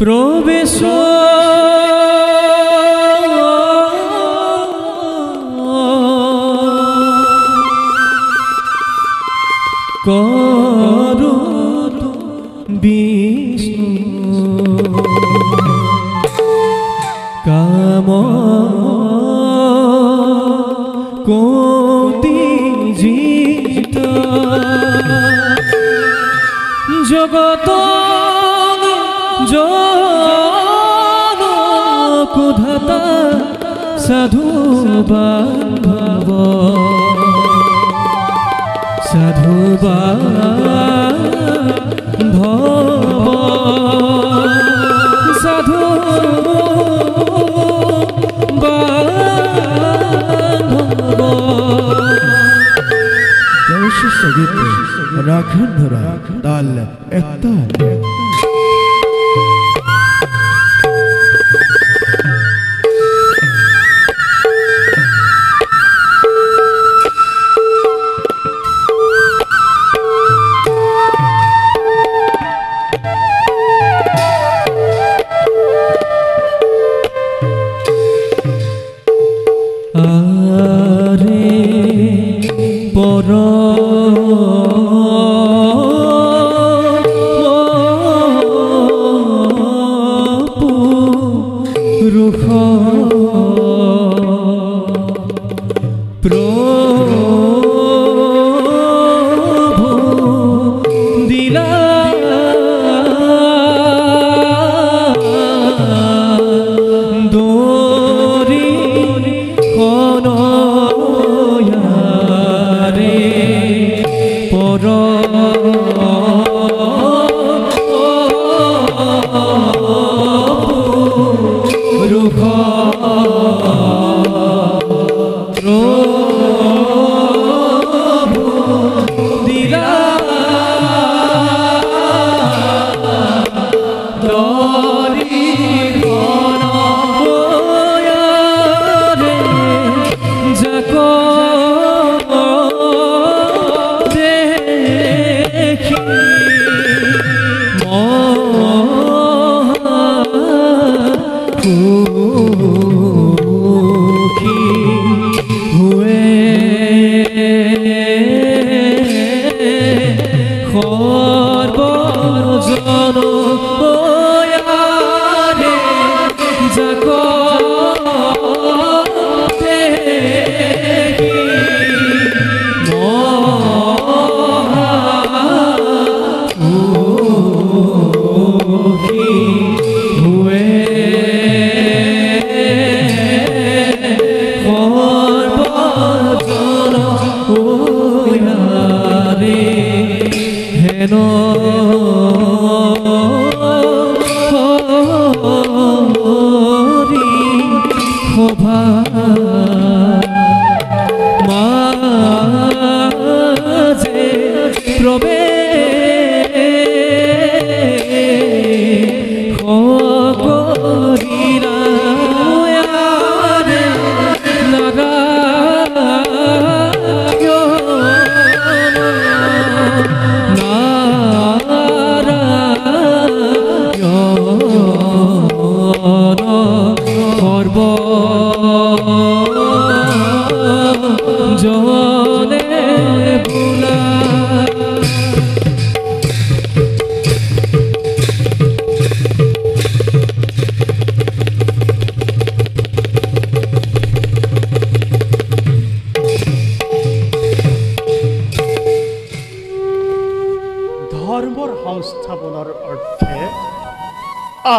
প্রবেশ করো বিষ্ণু কাম কোটি জিত জগত জনকুধাতা সাধু বান্ধব সাধু বান্ধব সাধু বান্ধব সঙ্গীত রাখেন ধরা তাল একতাল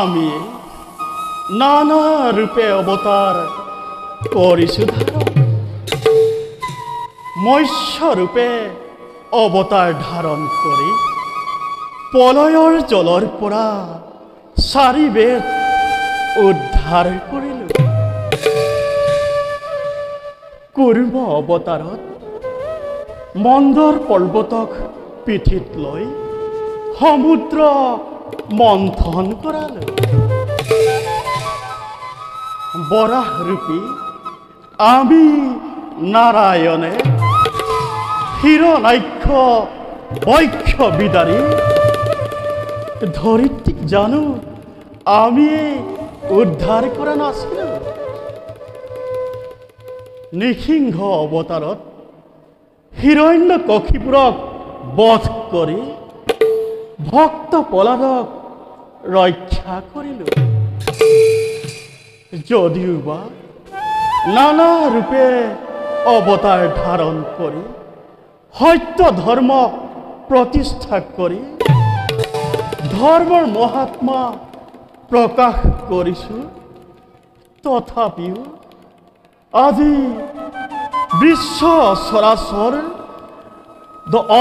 আমি নানা রূপে অবতার করিছো মৎস্য রূপে অবতার ধারণ কৰি পলয়ৰ জলৰ পৰা চাৰি বেদ উদ্ধাৰ কৰিলো। কুৰ্ম অৱতাৰত মন্দৰ পৰ্বতক পিঠিত লৈ সমুদ্ৰ মন্থন কৰালো। বৰাহ ৰূপী আমি নাৰায়ণে হিৰণ্যাক্ষ বৈক্ষ বিদাৰী ধৰিত্ৰীক জানো আমি উদ্ধাৰ কৰা নাছিলো। নৃসিংহ অৱতাৰত হিৰণ্যকশিপুৰক বধ কৰি ভক্ত প্ৰহ্লাদক ৰক্ষা কৰিলো। যদিওবা নানা ৰূপে অৱতাৰ ধাৰণ কৰি সত্য ধৰ্ম প্ৰতিষ্ঠা কৰি ধৰ্মৰ মহাত্মা প্ৰকাশ কৰিছো, তথাপিও আজি বিশ্ব চৰাচৰ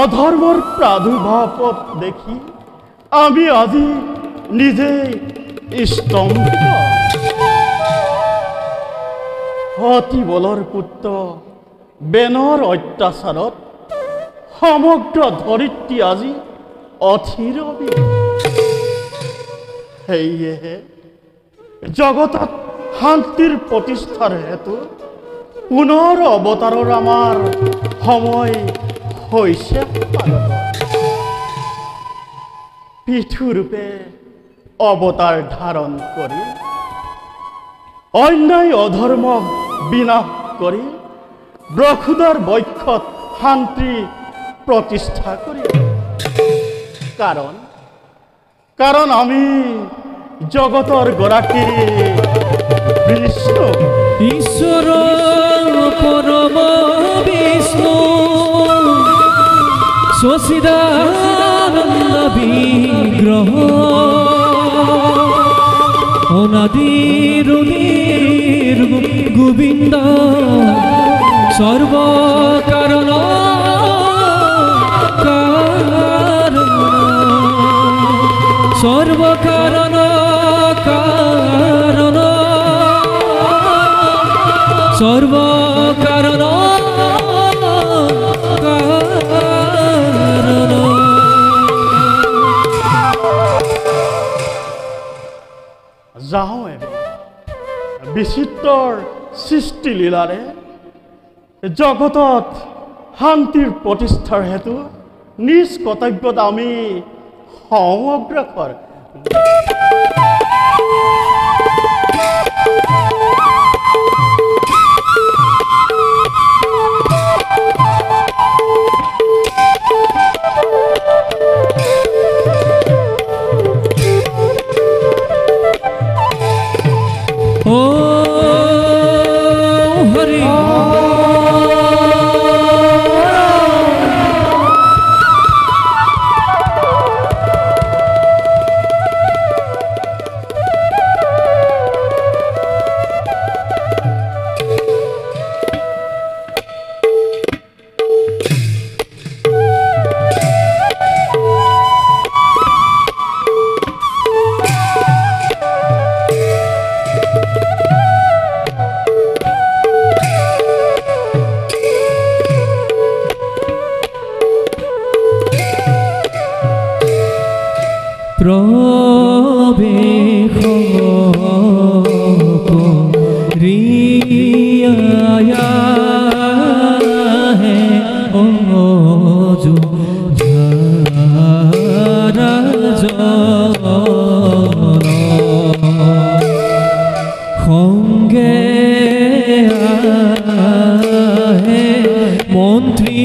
অধৰ্মৰ প্ৰাদুৰ্ভাৱত দেখি আমি আজি নিজেই স্তম্ভিত। অতি বলৰ পুত্ৰ বেনৰ অত্যাচাৰত সমগ্ৰ ধৰিত্ৰী আজি অথিৰ অবিৰ। সেয়েহে জগতত শান্তিৰ প্ৰতিষ্ঠাৰ হেতু পুনৰ অৱতাৰৰ আমাৰ সময় হৈছে। পৃথুৰূপে অৱতাৰ ধাৰণ কৰি অন্যায় অধৰ্মক বিনাশ কৰি ব্ৰহ্মদাৰ বক্ষত শান্তি প্ৰতিষ্ঠা কৰি। কাৰণ আমি জগতৰ গৰাকী বিষ্ণু, ঈশ্বৰ পৰম বিষ্ণু, সচিদানন্দ বিগ্ৰহ, অনাদিৰ গোবিন্দ, সৰ্বকাৰণ সৰ্বকাৰণ কাৰণ সৰ্বকাৰণ কাৰণ। যাওঁ এবে বিচিত্ৰৰ সৃষ্টিলীলাৰে জগতত শান্তিৰ প্ৰতিষ্ঠাৰ হেতু নিজ কৰ্তব্যত আমি অগ্ৰসৰ। প্ৰবেশ ৰিয়া হে অজু সঙ্গে আহে মন্ত্ৰী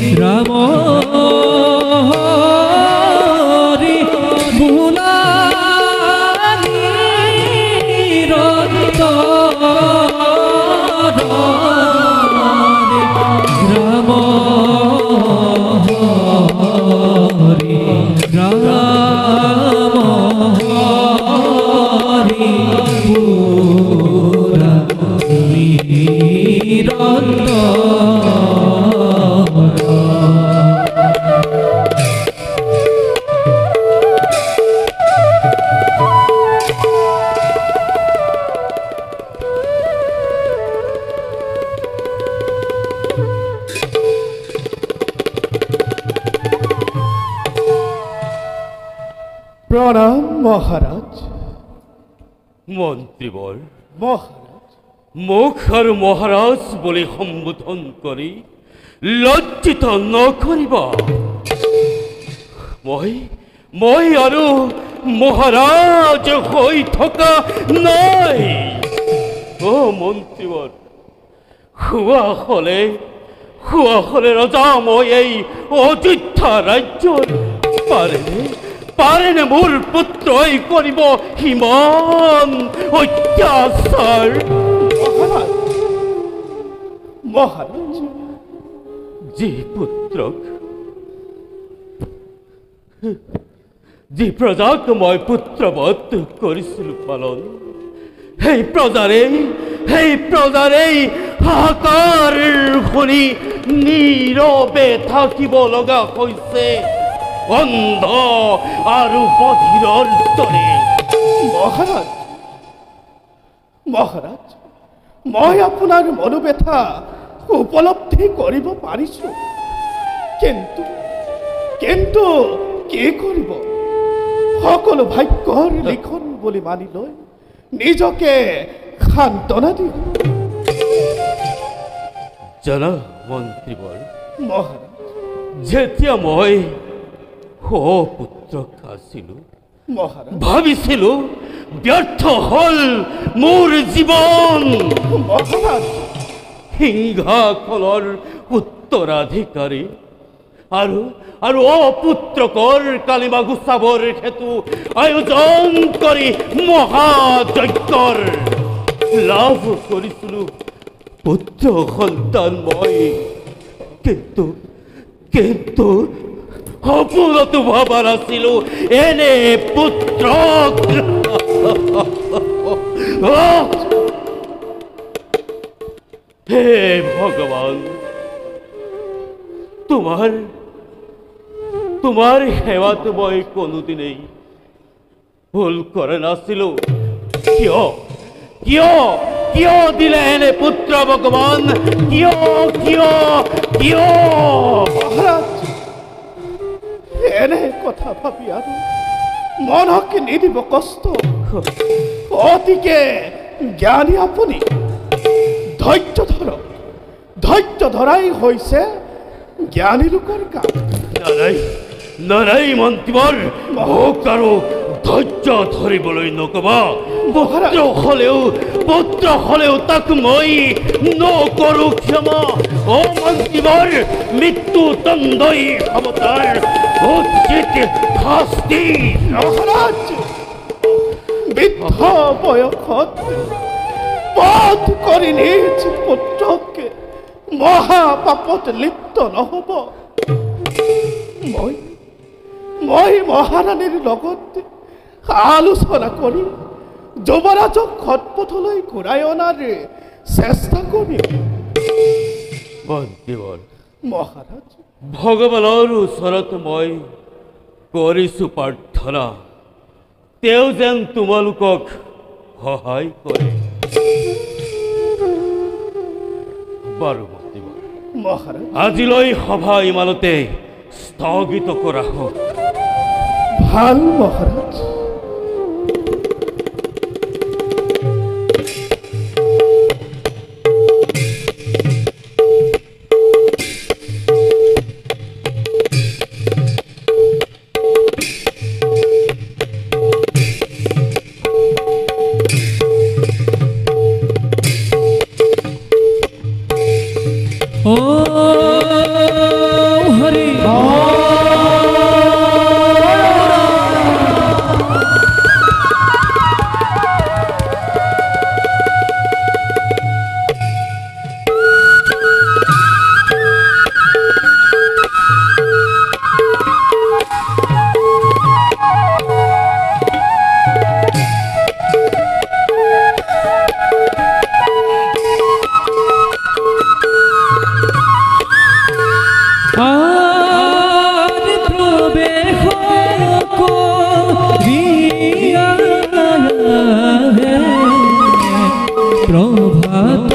ৰাম পুৰা নিৰন্তৰ প্ৰণাম মহাৰাজ। মন্ত্ৰীবৰ মহাৰাজ, মুখ আৰ মহাৰাজ বলে সম্বোধন কৰি লজ্জিত নকৰিবা। মই আৰু মহাৰাজ হৈ থকা নাই। অ মন্ত্ৰীবৰ, খোৱা হলে ৰজা মই এই অযোধ্যা ৰাজ্যৰ পাৰেনে মোৰ পুত্ৰই কৰিব সিমান অত্যাচাৰ? মহাৰাজ, মহাৰাজ, যি প্ৰজাক মই পুত্ৰবধ কৰিছিলোঁ পালন, সেই প্ৰজাৰে হাহাকাৰ শুনি নীৰৱে থাকিব লগা হৈছে অন্ধ আৰু বধিৰৰ দৰে। মহাৰাজ, মহাৰাজ, মই আপোনাৰ মনোবেথা উপলব্ধি কৰিব পাৰিছো, কিন্তু কি কৰিব? সকলো ভাগ্যৰ লিখন বুলি মানি লৈ নিজকে সান্তনা দিব। জানা মন্ত্ৰীবৰ, মহাৰাজ, যেতিয়া মই পুত্ৰক আছিলোঁ, মহাৰাজ, ভাবিছিলোঁ ব্যৰ্থ হ'ল মোৰ জীৱন। মহাৰাজ, সিংহাসনৰ উত্তৰাধিকাৰী আৰু অপুত্ৰকৰ কালিমা গুচাবৰ হেতু আয়োজন কৰি মহাযজ্ঞৰ লাভ কৰিছিলোঁ পুত্ৰ সন্তান মই। কিন্তু সপোনতো ভবা নাছিলোঁ এনে পুত্ৰক। হে ভগৱান, তোমাৰ সেৱাটো মই কোনোদিনেই ভুল কৰা নাছিলোঁ। কিয় দিলে এনে পুত্ৰ ভগৱান? কিয়? মহাৰাজ, এনে কথা ভাবি আৰু মনকে নিদিব কষ্ট। অতিকে জ্ঞানী আপুনি, ধৈৰ্য ধৰক। ধৈৰ্য ধৰাই হৈছে জ্ঞানী লোকৰ কাম। নাই মন্ত্ৰীবৰ, মোক আৰু ধৈৰ্য ধৰিবলৈ নকবা। পুত্ৰ হলেও তাক মই নকৰো ক্ষমা। অ মন্ত্ৰীবৰ, মৃত্যু দণ্ডই হ'ব তাৰ উচিত শাস্তি। মহাৰাজ, বৃদ্ধ বয়সত বধ কৰি নিজ পুত্ৰকে মহাপাপত লিপ্ত নহব। মই মহাৰাণীৰ লগত আলোচনা কৰি যুৱৰাজক সৎপথলৈ ঘূৰাই অনাৰ চেষ্টা কৰিম। মহাৰাজ, ভগৱানৰ ওচৰত মই কৰিছোঁ প্ৰাৰ্থনা, তেওঁ যেন তোমালোকক সহায় কৰে। বাৰু মহাৰাজ, আজিলৈ সভা ইমানতে স্থগিত কৰা হওক। ভাল মহাৰাজ। প্রভাত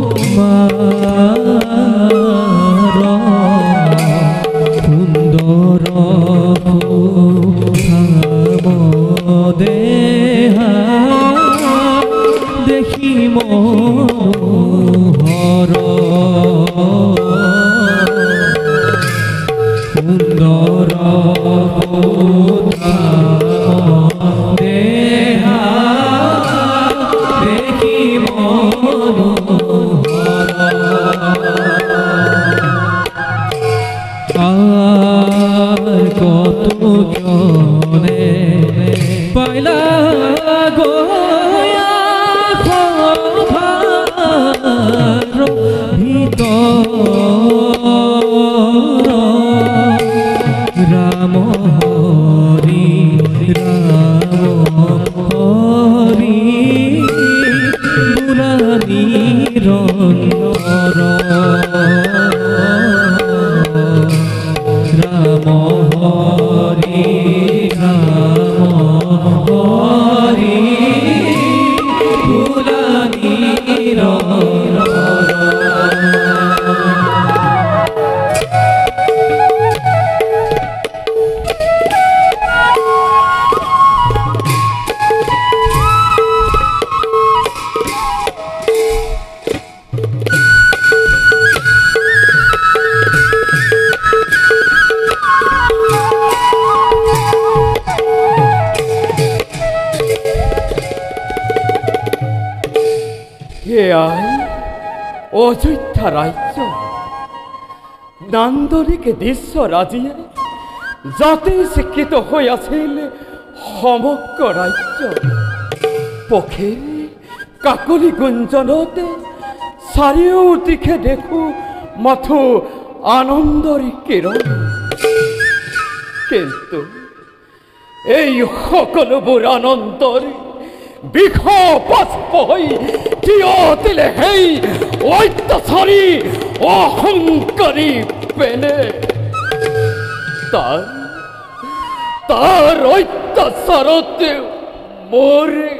কুমার সুন্দর দেহা দেখি মনোহর সুন্দর দেহা দেখি মনোহর আর কত জনে পাইলা গোয়া খোভার ভিতর রাম হরি রাম হরি বুড়া নিরন্তর রাম হরি রাম হরি বুড়া নিরন্তর অযোধ্যা রাজ্য নান্দনিক দৃশ্য রাজিয়ে যাতে শিক্ষিত হইয়াছিল সমগ্র রাজ্য পক্ষে কাকলি গুঞ্জনতে চাৰিওদিশে দেখো মাথো আনন্দৰ কিৰণ কিন্তু এই সকলোবোৰ আনন্দৰ বিষপাস্প হৈ থিয় দিলে সেই অত্যাচাৰী অহংকাৰী পেনে তাৰ অত্যাচাৰতে মৰে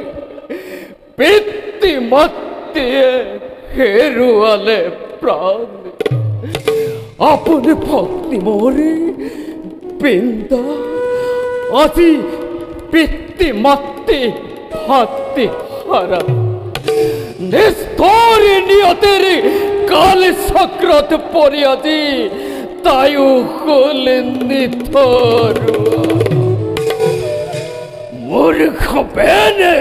পিতৃ মাতৃয়ে হেৰুৱালে প্ৰাণ আপুনি পত্নী মৰে বৃন্দা আজি পিতৃ মাতৃ ভাতৃ হারা নিষ্ঠুর নিয়তের কাল চক্রত পড়ি আজি তাইও হলেন নিথর মূর্খ বেনে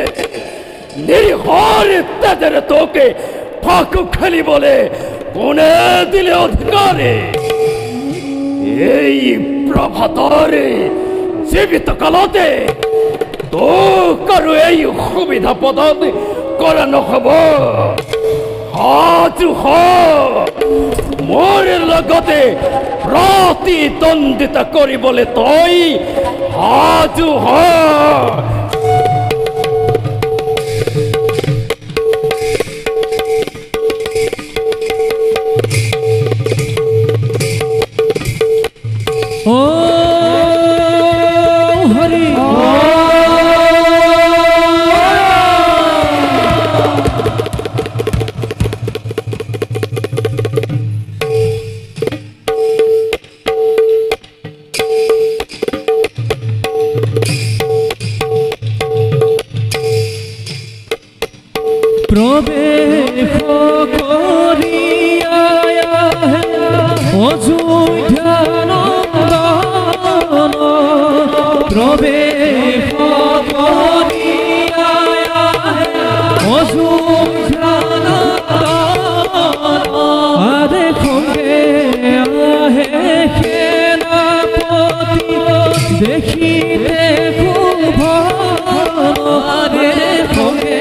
নিরীহর তাদের তোকে ফাঁকু খেলি বলে কোনে দিলে অধিকারে এই প্রভাতরে জীবিত কালতে তো কারো এই সুবিধা প্রদান করা নহব আজ মোর লগতে প্রতিদ্বন্দ্বিতা করিবলে তই আজ ও হরি প্রবেশ করিয়া অযোধ্যা নন্দন প্রবেশ করিয়া অযোধ্যা নন্দন আরে খোঁগে আহে সেনাপতি দেখিতে খুব আরে খোঁগে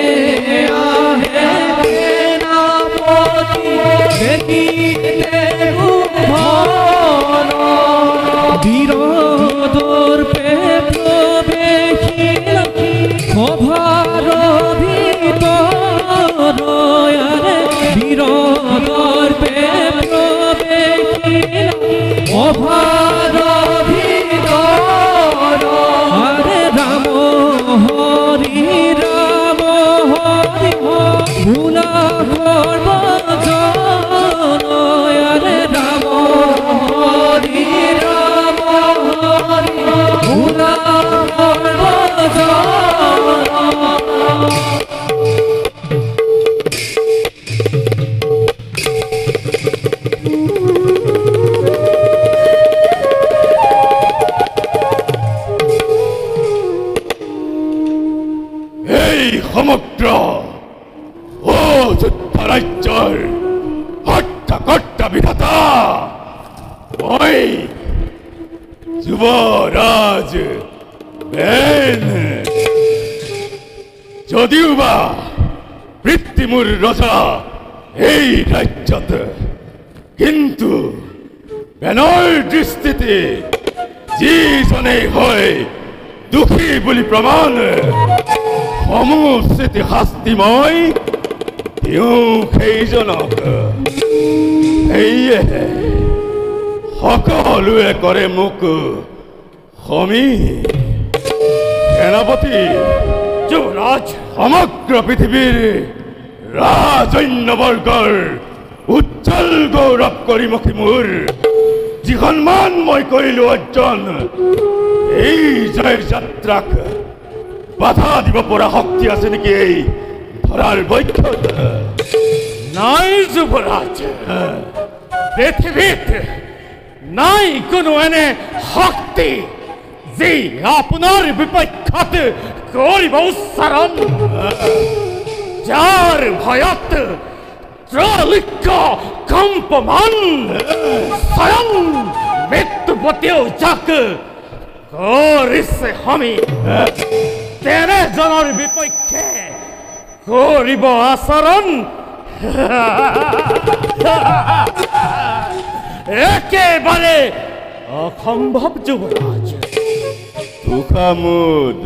বীরদর্পে এই সমগ্ৰ অযোধ্যা ৰাজ্যৰ হৰ্তা বিধাতা মই যুৱৰাজ বেন। যদিও বা বৃত্তি মোৰ ৰজা এই ৰাজ্যত, কিন্তু বেনৰ দৃষ্টিতে যিজনেই হয় দুখী বুলি প্ৰমাণ সমুচিত শাস্তি মই দিওঁ সেইজনক। সেয়েহে সকলোৱে কৰে মোক সমী। সেনাপতি যুৱৰাজ, সমগ্ৰ পৃথিৱীৰ ৰাজন্যবৰ্গৰ উজ্জ্বল গৌৰৱ কৰিমুখী মোৰ যিখনমান মই কৰিলো অৰ্জন, এই জয়ৰ যাত্ৰাক বাধা দিব পৰা শক্তি আছে নেকি এই ধৰাৰ বক্ষত? নাই যুৱৰাজ, পৃথিৱীত নাই কোনো এনে শক্তি যি আপোনাৰ বিপক্ষত কৰিব উচ্চাৰণ, যাৰ ভয়ত ত্ৰৈলোক্য কম্পমান, স্বয়ং মৃত্যুপতিও যাক কৰিছে সমী, তেনেজনৰ বিপক্ষে কৰিব আচৰণ একেবাৰে অসম্ভৱ যুৱৰাজ। দুখামোদ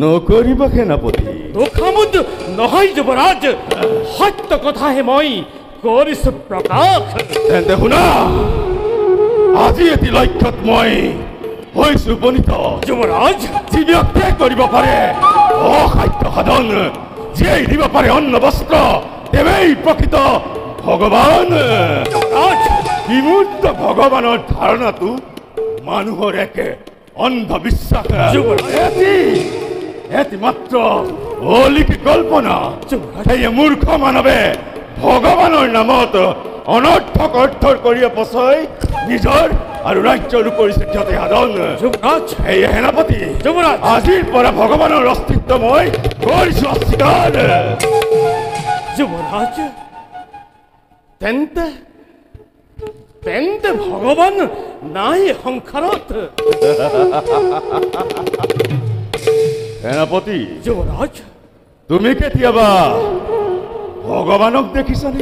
নকৰিব সেনাপতি। দুখামোদ নহয় যুৱৰাজ, সত্য কথাহে মই কৰিছো প্ৰকাশ। তেন্তে শুনা, আজি এটি লক্ষ্যত মই হৈছো উপনীত। যুৱৰাজ, যি ব্যক্তিয়ে কৰিব পাৰে অসাধ্য সাধন, যিয়ে দিব পাৰে অন্ন বস্ত্ৰ, তেৱেই প্ৰকৃত ভগৱান। বিমূৰ্ত ভগৱানৰ ধাৰণাটো মানুহৰ একে অন্ধবিশ্বাস, এটি মাত্ৰ অলিকি কল্পনা। সেয়ে মূৰ্খ মানৱে ভগৱানৰ নামত অনৰ্থক অৰ্থৰ কৰি পচয় নিজৰ আৰু ৰাজ্যৰ কৰিছে ক্ষতি সাধন। সেয়ে সেনাপতি, আজিৰ পৰা ভগৱানৰ অস্তিত্ব মই কৰিছো অস্বীকাৰ। যুৱৰাজ, তেন্তে তেন্তে ভগৱান নাই সংসাৰত? সেনাপতি যুৱৰাজ, তুমি কেতিয়াবা ভগৱানক দেখিছানে?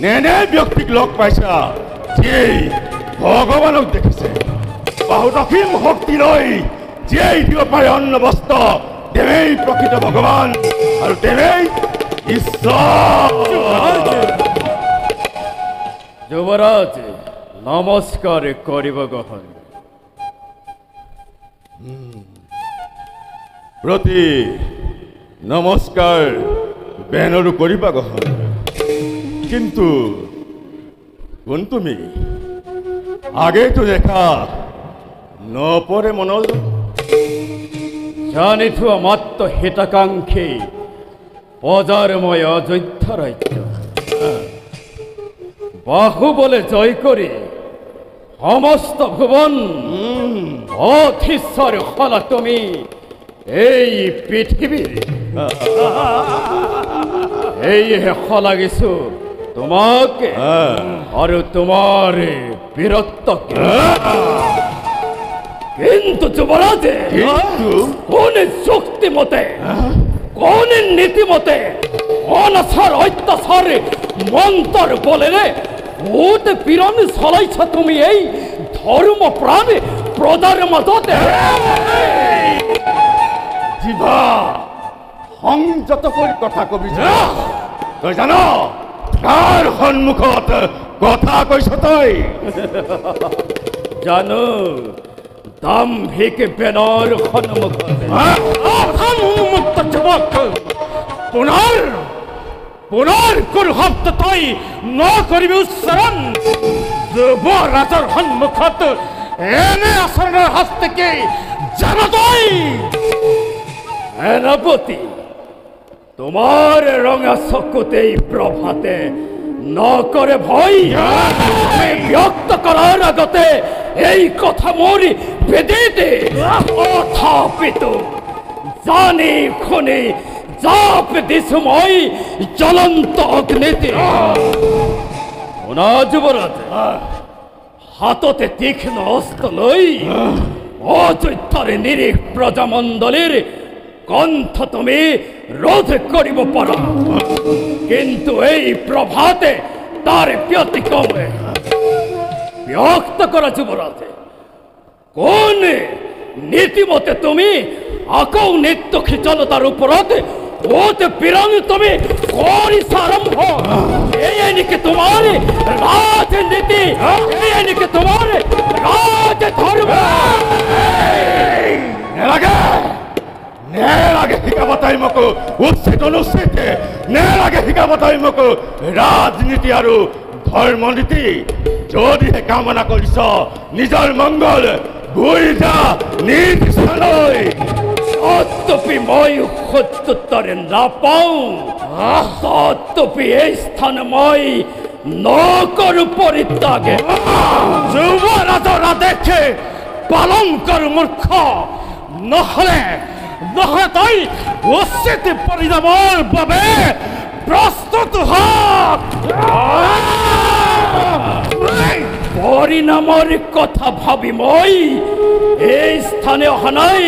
নে ব্যক্তিক লগ পাইছা যিয়েই ভগৱানক দেখিছে? বহুত অসীম শক্তি লৈ যিয়েই দিব পাৰে অন্ন বস্ত্ৰ, তেৱেই প্ৰকৃত ভগৱান আৰু তেৱেই ঈশ্বৰ। যুৱৰাজ, নমস্কাৰ কৰিব গ্ৰহণ। প্ৰতি নমস্কাৰ বেনৰো কৰিবা গ্ৰহণ। কিন্তু কোন তুমি? আগেতো দেখা নপৰে মনল। জানি থোৱা মাত্ৰ হিতাকাংক্ষী অজাৰময় অযোধ্যা ৰাজ্য, বাহুবলে জয় কৰি সমস্ত ভুৱন অধীশ্বৰ হলা তুমি এই পৃথিৱীৰ। সেয়েহে শলাগিছো তোমাক আৰু তোমাৰ বীৰত্বকে। কিন্তু যুৱৰাজে কোনে যুক্তি মতে, কোনে নীতি মতে অনাচাৰ অত্যাচাৰ মন্ত্ৰৰ বলেৰে ভূত পীড়ন চলাইছ তুমি এই ধৰ্ম প্ৰাণ প্ৰজাৰ মাজতে? জিভা সংযত কৰি কথা কবি। তই জান কাৰ সন্মুখত কথা কৈছ তই? জানো, দাম্ভিক বেনৰ সন্মুখত। উন্মুক্ত যুৱক, পুনৰ কোন শব্দ তই নকৰিবি উচ্চাৰণ। যুৱৰাজৰ সন্মুখত এনে আচৰণৰ শাস্তি কি জান তই? সেনাপতি, তোমাৰ ৰঙা চকুতেই প্ৰভাতে নকৰে ভয়। ব্যক্ত কৰাৰ আগতে এই কথা মোৰ বেদিতে তথাপিতো জানি খুনি জাপ দিছো মই জ্বলন্ত অগ্নিতে শুনা যুবরাজ হাততে তীক্ষ্ণ অস্ত্র লই অযোধ্যার নিরীহ প্রজামণ্ডলের কণ্ঠ তুমি রোধ করিব পারা কিন্তু এই প্রভাতে তার ব্যতিক্রমে ব্যক্ত করা যুবরাজ কোন নীতিমতে তুমি আকাউ নিত্য খিচলতার উপরতে ওতে পিরাং তুমি করিস আরম্ভ এই নাকি তোমার রাজনীতি এই নাকি তোমার রাজধর্ম নেলাগে শিকাবতাই মোক উচিত অনুচিত নেলাগে শিকাবতাই মোক ৰাজনীতি আৰু ধৰ্মনীতি যদিহে কামনা কৰিছ নিজৰ মংগল গৈ যা নিজ স্থানলৈ তথাপি মই সত্যতাৰে নাপাওঁ তথাপি এই স্থান মই নকৰো পৰিত্যাগে যুৱৰাজৰ আদেশে পালন কৰো মূৰ্খ নহলে তই উচিত পৰিণামৰ বাবে প্ৰস্তুত হ পৰিণামৰ কথা ভাবি মই এই স্থানে অহা নাই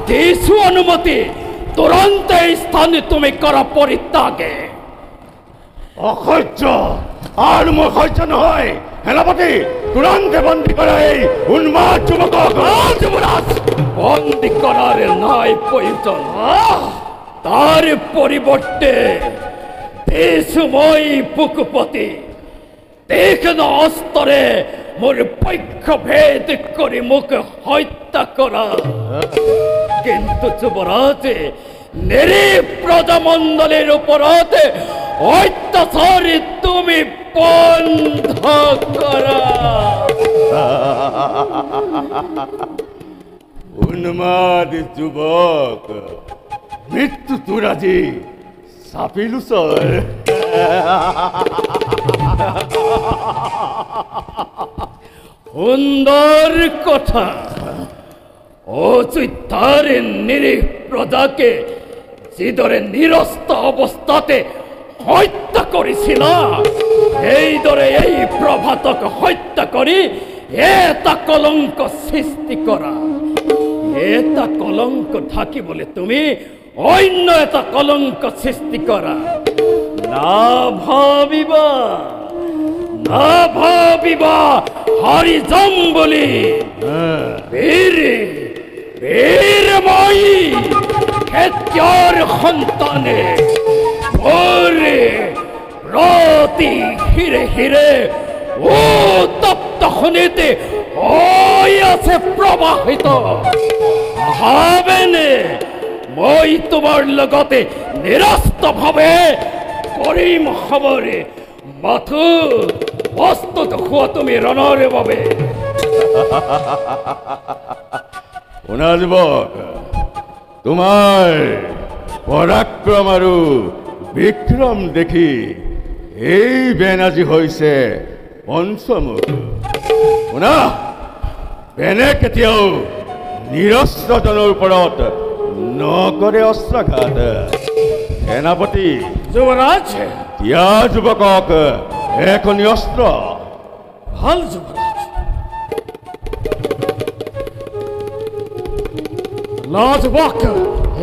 দিছো অনুমতি তুৰন্ত এই স্থানে তুমি কৰা পৰিত্যাগে অসহ্য আৰু মোৰ সহ্য নহয় সেনাপতি তুৰন্তে বন্দী কৰা এই উন্মাদ যুৱকক যুৱৰাজ বন্দী কৰাৰ নাই প্ৰয়োজন তাৰ পৰিৱৰ্তে দিছো মই বুকুপতি তীক্ষ্ণ অস্ত্ৰে মোৰ পক্ষ ভেদ কৰি মোক হত্যা কৰা কিন্তু যুৱৰাজ নিৰীহ প্ৰজামণ্ডলীৰ ওপৰত অত্যাচাৰ তুমি বন্ধ কৰা উন্মাদ যুৱক মৃত্যু তোৰ আজি চাপিলো চৰ সুন্দৰ কথা অযোধ্যাৰ নিৰীহ প্ৰজাকে যিদৰে নিৰস্ত অৱস্থাতে হত্যা কৰিছিলা সেইদৰে এই প্ৰভাতক হত্যা কৰি এটা কলংক সৃষ্টি কৰা এটা কলংক ঢাকিবলৈ তুমি অন্য এটা কলংক সৃষ্টি কৰা না ভাবিবা হাৰি যাম বুলি বীৰ মই খেতিয়ৰ সন্তানে প্ৰতি হিৰে হিৰে উত্তপ্ত খনিতে হৈ আছে প্ৰবাহিত ভাবেনে মই তোমাৰ লগতে নিৰস্তভাৱে কৰিম খবৰে মাথো প্ৰস্তুত হোৱা তুমি ৰণৰ বাবে শুনা যুৱক তোমাৰ পৰাক্ৰম আৰু বিক্ৰম দেখি এই বেনাজী হৈছে পঞ্চমুখ শুনা বেনে কেতিয়াও নিৰস্ত্ৰজনৰ ওপৰত নকৰে অস্ত্ৰাঘাত সেনাপতি যুৱৰাজ দিয়া যুৱকক এখনি অস্ত্ৰ ভাল যুৱৰাজ যুৱক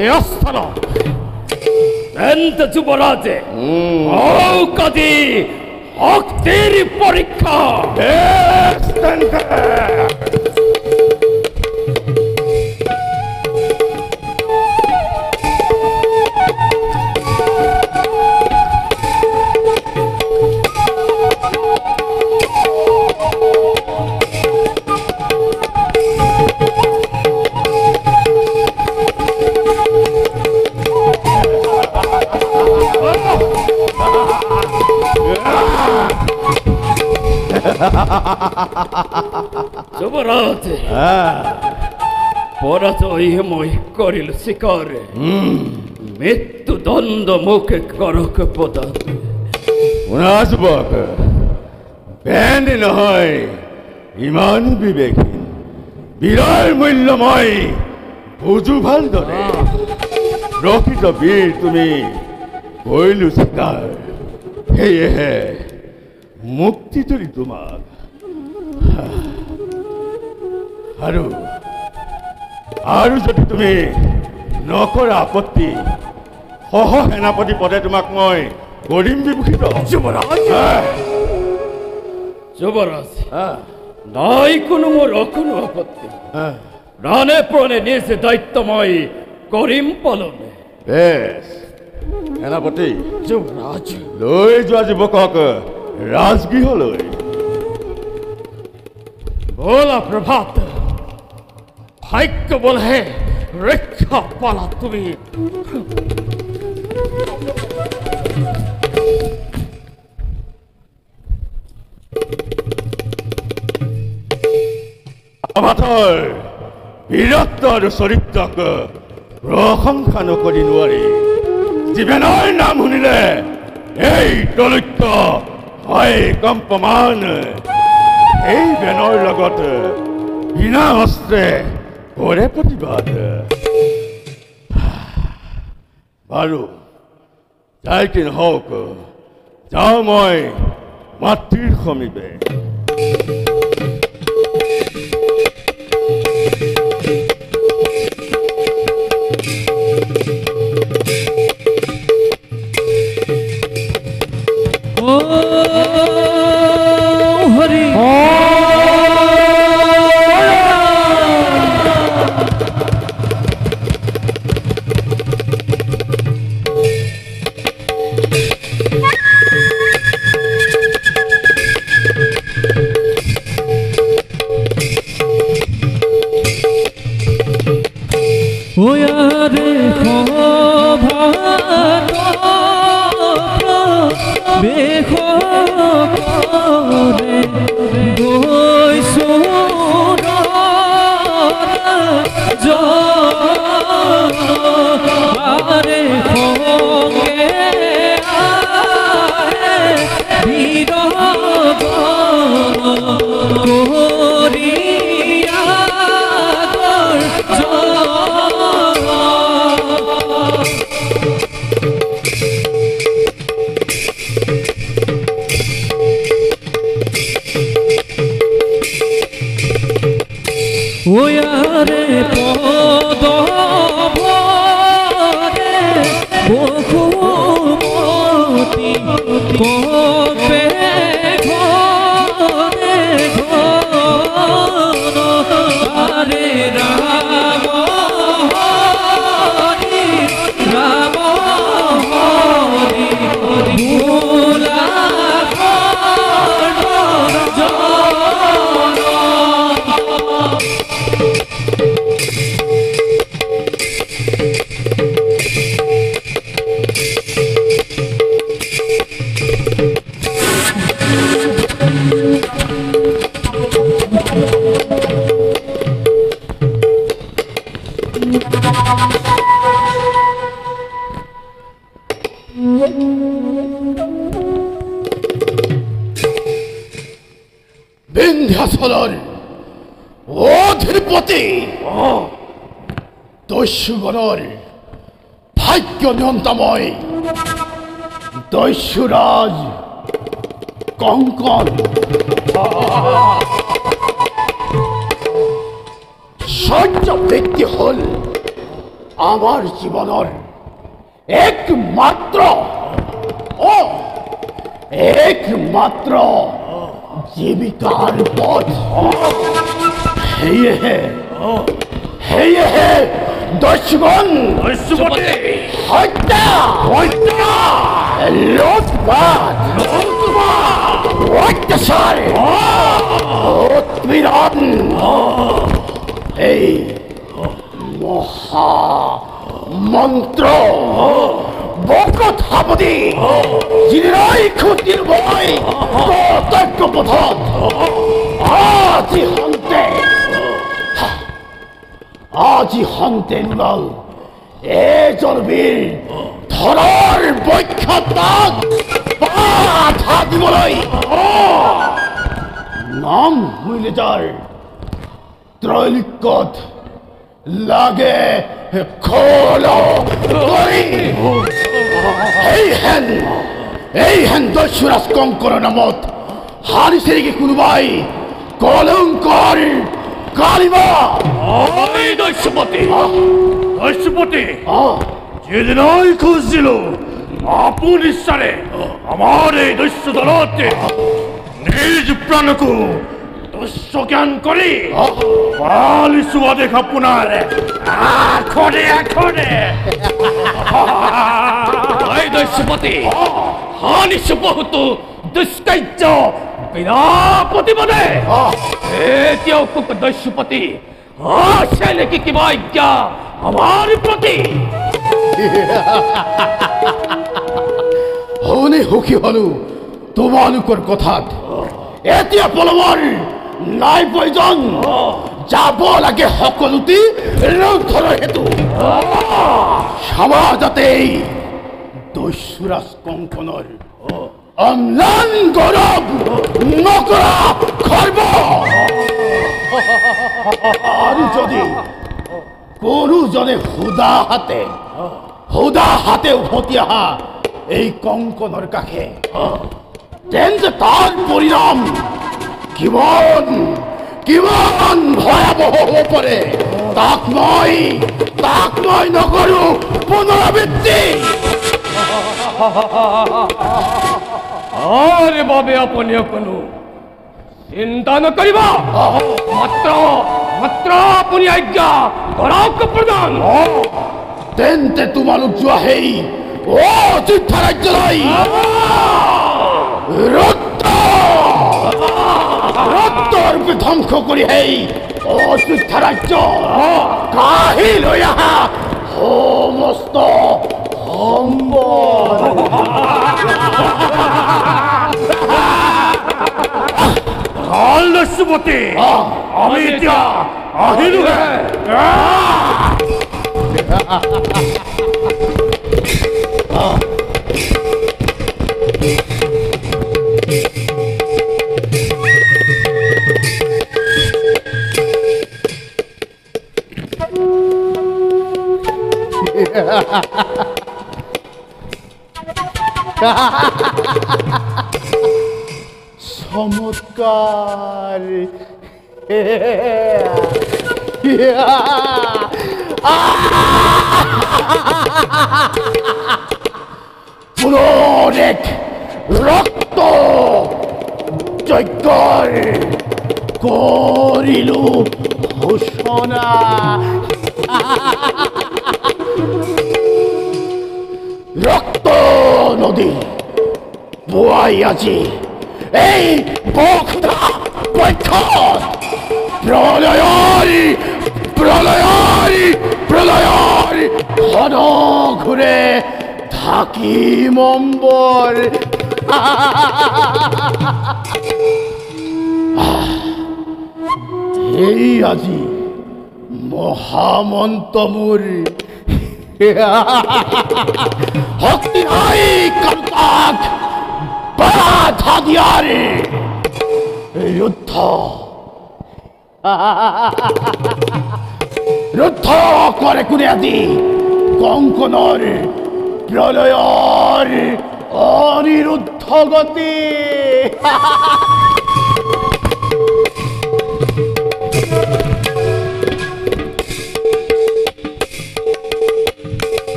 এই অস্ত্ৰ তেন্তে যুৱৰাজে ঔষধি শক্তিৰ পৰীক্ষা যুৱৰাজ পৰাজয় মই কৰিলো স্বীকাৰ মৃত্যুদণ্ড মোক কৰক প্ৰদান শুনা যুৱক বেণ্ড নহয় ইমান বিবেকহীন বীৰৰ মূল্য মই বুজো ভালদৰে প্ৰকৃত বীৰ তুমি কৰিলো স্বীকাৰ সেয়েহে মুক্তি তুলি তোমাক আৰু যদি তুমি নকৰা আপত্তি সহ সেনাপতি পদে তোমাক মই কৰিম বিভূষিত যুৱৰাজ নাই কোনো মোৰ অকোনো আপত্তি প্ৰাণে প্ৰাণে নিজ দায়িত্ব মই কৰিম পালন বেছ সেনাপতি যুৱৰাজ লৈ যোৱা যুৱকক ৰাজগৃহলৈ বলা প্ৰভাত ভাগ্য বলহে ৰক্ষা পালা তুমি আমাতৰ বীৰত্ব আৰু চৰিত্ৰক প্ৰশংসা নকৰি নোৱাৰি জীৱনৰ নাম শুনিলে এই তলুক্য হয় কম্পমান এই বেনৰ লগত বিনা অস্ত্ৰে কৰে প্ৰতিবাদ বাৰু যাই কি নহওক যাওঁ মই মাতৃৰ সমীপে হরি ওয়ারে খভাত বেখ করে গৈছো আরে খগে বীর করিয়া ওয়ারে পদ ভরে বহুমতি কবে ঘরে ঘর আরে রাম হরি রাম হরি ভোলা বিন্ধ্যাচলৰ অধিপতি দস্যুগণৰ ভাগ্য নিয়ন্তাময় দস্যুৰাজ কংকন সহ্য ব্যক্তি হল আমাৰ জীৱনৰ একমাত্ৰ একমাত্ৰ জীৱিকাৰ পথ সেয়েহে দস্যুগণ হত্যা লুটপাট অত্যাচাৰ উৎপীড়ন এই মহা মন্ত্ৰ বকথাপতি যিৰাই খুটিৰ মই তত্ত্ব পথত আজি হন্তে নোলাল এজন বীৰ ধৰাৰ বক্ষতাক বাধা দিবলৈ নাম হইলে যাৰ ত্ৰৈলোক্যত লাগে খোলো কৰি এই হেন দস্যুৰাজ কঙ্কৰ নামত হাৰি সেৰিকে কোনোবাই কলঙ্কৰ কালিমা ওই দস্যুপতি যেদিনই খুঁজছিল আপন ইচ্ছাৰে আমাৰ এই দস্যু দলতে নিজ প্ৰাণকো দস্য জ্ঞান কৰি পালিছো আদেশ আপোনাৰ আখৰে এই দস্যুপতি হানিছো বহুতো দুষ্কাৰ্য বিনা প্ৰতিবাদে এতিয়াও কোক দস্যুপতি আছে নেকি কিবা আজ্ঞা আমাৰ প্ৰতি হনে সুখী হলো তোমালোকৰ কথাত এতিয়া পলমৰ নাই প্ৰয়োজন যাব লাগে সকলোতে ৰৌথৰ হেতু সমাজতে দস্যুৰাজ কঙ্কনৰ অম্লান গৌৰৱ নকৰা খৰ্ব আৰু যদি কোনোজনে হুদা হাতে উভতি অহা এই কঙ্কনৰ কাষে তেন্তে তাৰ পৰিণাম কিমান ভয়াবহ হ'ব পাৰে তাক মই নকৰো পুনৰাবৃত্তি আৰে বাবে আপুনি কোনো চিন্তা নকৰিব মাত্ৰ আপুনি আজ্ঞা কৰক প্ৰদান তেন্তে তোমালোক যোৱা সেই তীৰ্থ ৰাজ্যলৈ ৰক্তৰূপে ধ্বংস কৰি সেই তীৰ্থ ৰাজ্য কাঢ়ি লৈ আহা সমস্ত সম্পদ দস্যুপতি আমি এতিয়া আহিলোহে চমৎকাৰ পুনৰ এক ৰক্ত যজ্ঞৰ কৰিলো ঘোষণা ৰক্ত নদী বোৱাই আজি এই বক্তা পক্ষত প্ৰলয়ৰ ঘৰে থাকিম অম্বৰ এই আজি মহামন্ত্ৰ মোৰ শক্তি নাই কান্তাক বাধা দিয়াৰ ৰুদ্ধ কৰে কোনে আজি কঙ্কনৰ প্ৰলয়ৰ অনিৰুদ্ধ গতি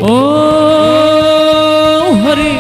ও হরি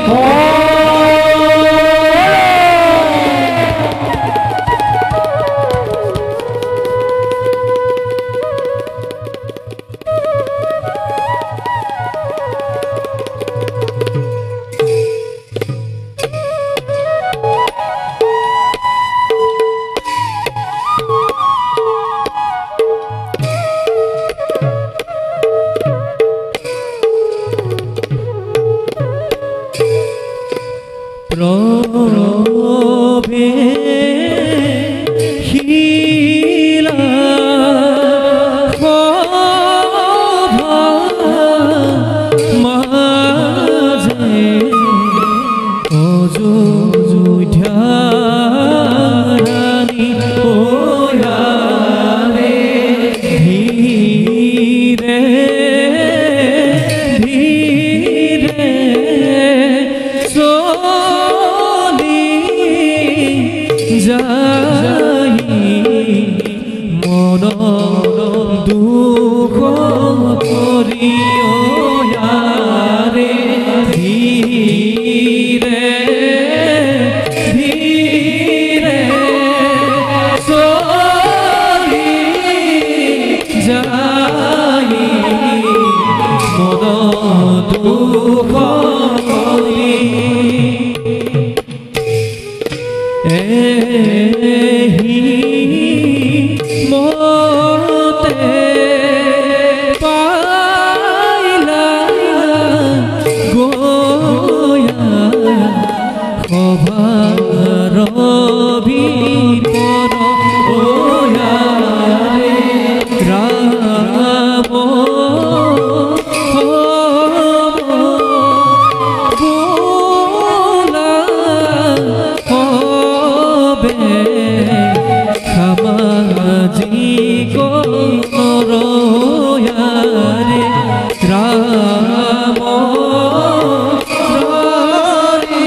যাই মন দুখ করিয়ারে ধীরে ধীরে চলি যাই মন দুখ করি মতে পাইলা গোয়া সভার ভিতর রাম সামাজিক নরয়ারে রাম হরি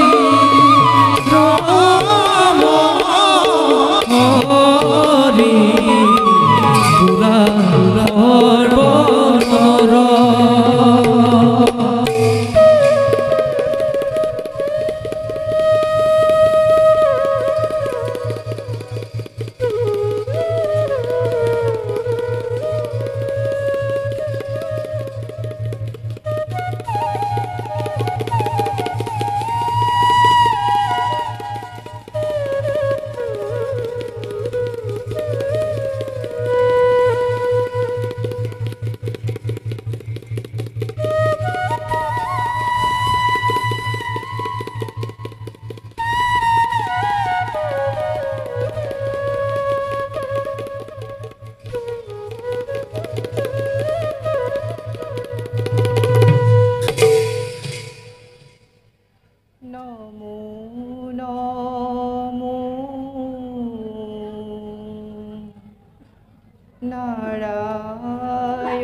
রাম হরি পুরা সর্বনর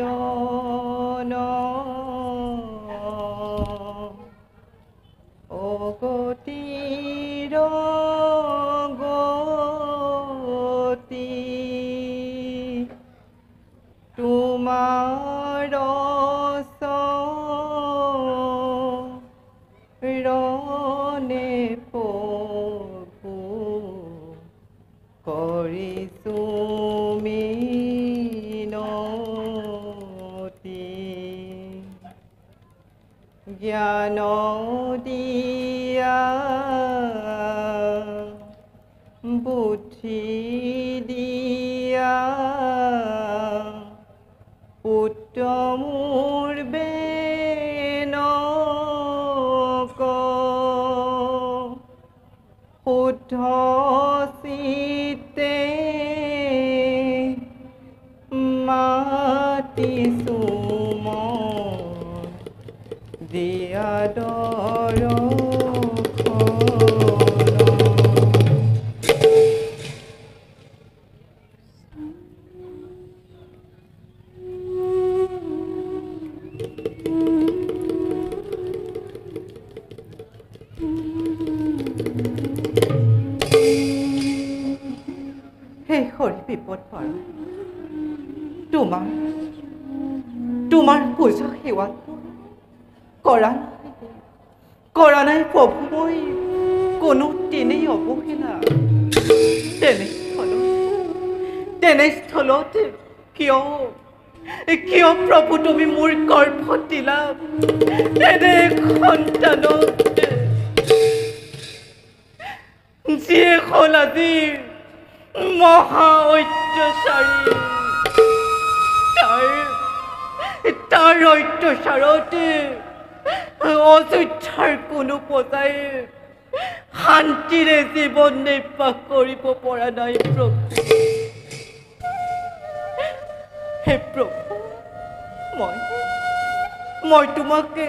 নারায়ণ অগতিৰ গতি তোমাৰ চৰণে প্ৰভু কৰিছো জ্ঞান দিয়া বুদ্ধি দিয়া পুত্ৰ মোৰ বেনক শুদ্ধ চিতে মাতিছো দিয়া হে হৰি বিপদ পাৰ তোমাৰ পূজা সেৱা কৰা নাই প্ৰভু মই কোনো তেনেই অৱহেলা তেনেস্থলত কিয় প্ৰভু তুমি মোৰ গৰ্ভত দিলা এনে সন্তানক যিয়ে হ'ল আজি মহা অত্যাচাৰী তাৰ অত্যাচাৰতে অযোধ্যাৰ কোনো প্ৰজাই শান্তিৰে জীৱন নিৰ্বাহ কৰিব পৰা নাই প্ৰভু হে প্ৰভু মই তোমাকে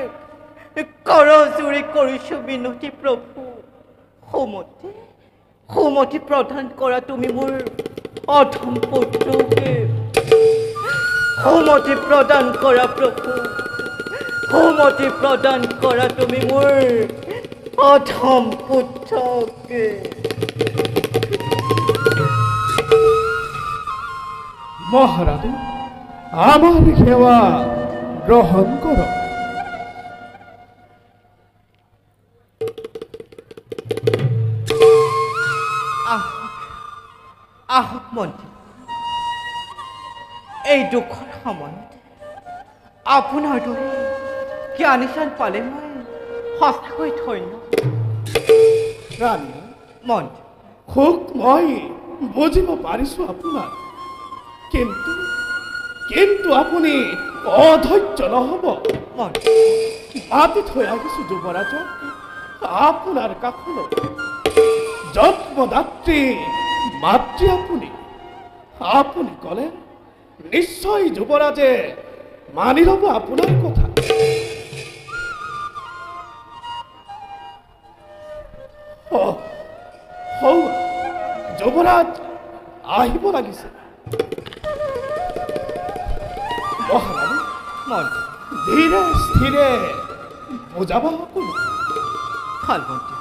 কৰজোৰে কৰিছো বিনতি প্ৰভু সুমতি প্ৰদান কৰা তুমি মোৰ অধম পুত্ৰকে সুমতি প্ৰদান কৰা প্ৰভু সুমতি প্ৰদান কৰা তুমি মোৰ অধম পুত্ৰকে মহাৰানী আমাৰ সেবা গ্ৰহণ কৰো। আহক মন্ত্ৰী, এই দুখৰ সময়ত আপোনাৰ দৰে জ্ঞানীজন পালে মই সঁচাকৈ ধন্য। ৰানী মন্ত্ৰী, খুব মই বুঝিব পাৰিছো আপোনাৰ, কিন্তু কিন্তু আপুনি অধৈৰ্য নহব। মন্ত্ৰী, মাতি থৈ আহিছো যুৱৰাজক আপোনাৰ কাষলৈ। জন্মদাত্ৰী মাতৃ আপুনি, আপুনি ক'লে নিশ্চয় যুৱৰাজে মানি ল'ব আপোনাৰ কথা। যুৱৰাজ আহিব লাগিছে। মহাৰানী মন্ত্ৰী, ধীৰে স্থিৰে বুজাব সকলো। ভাল মন্ত্ৰী।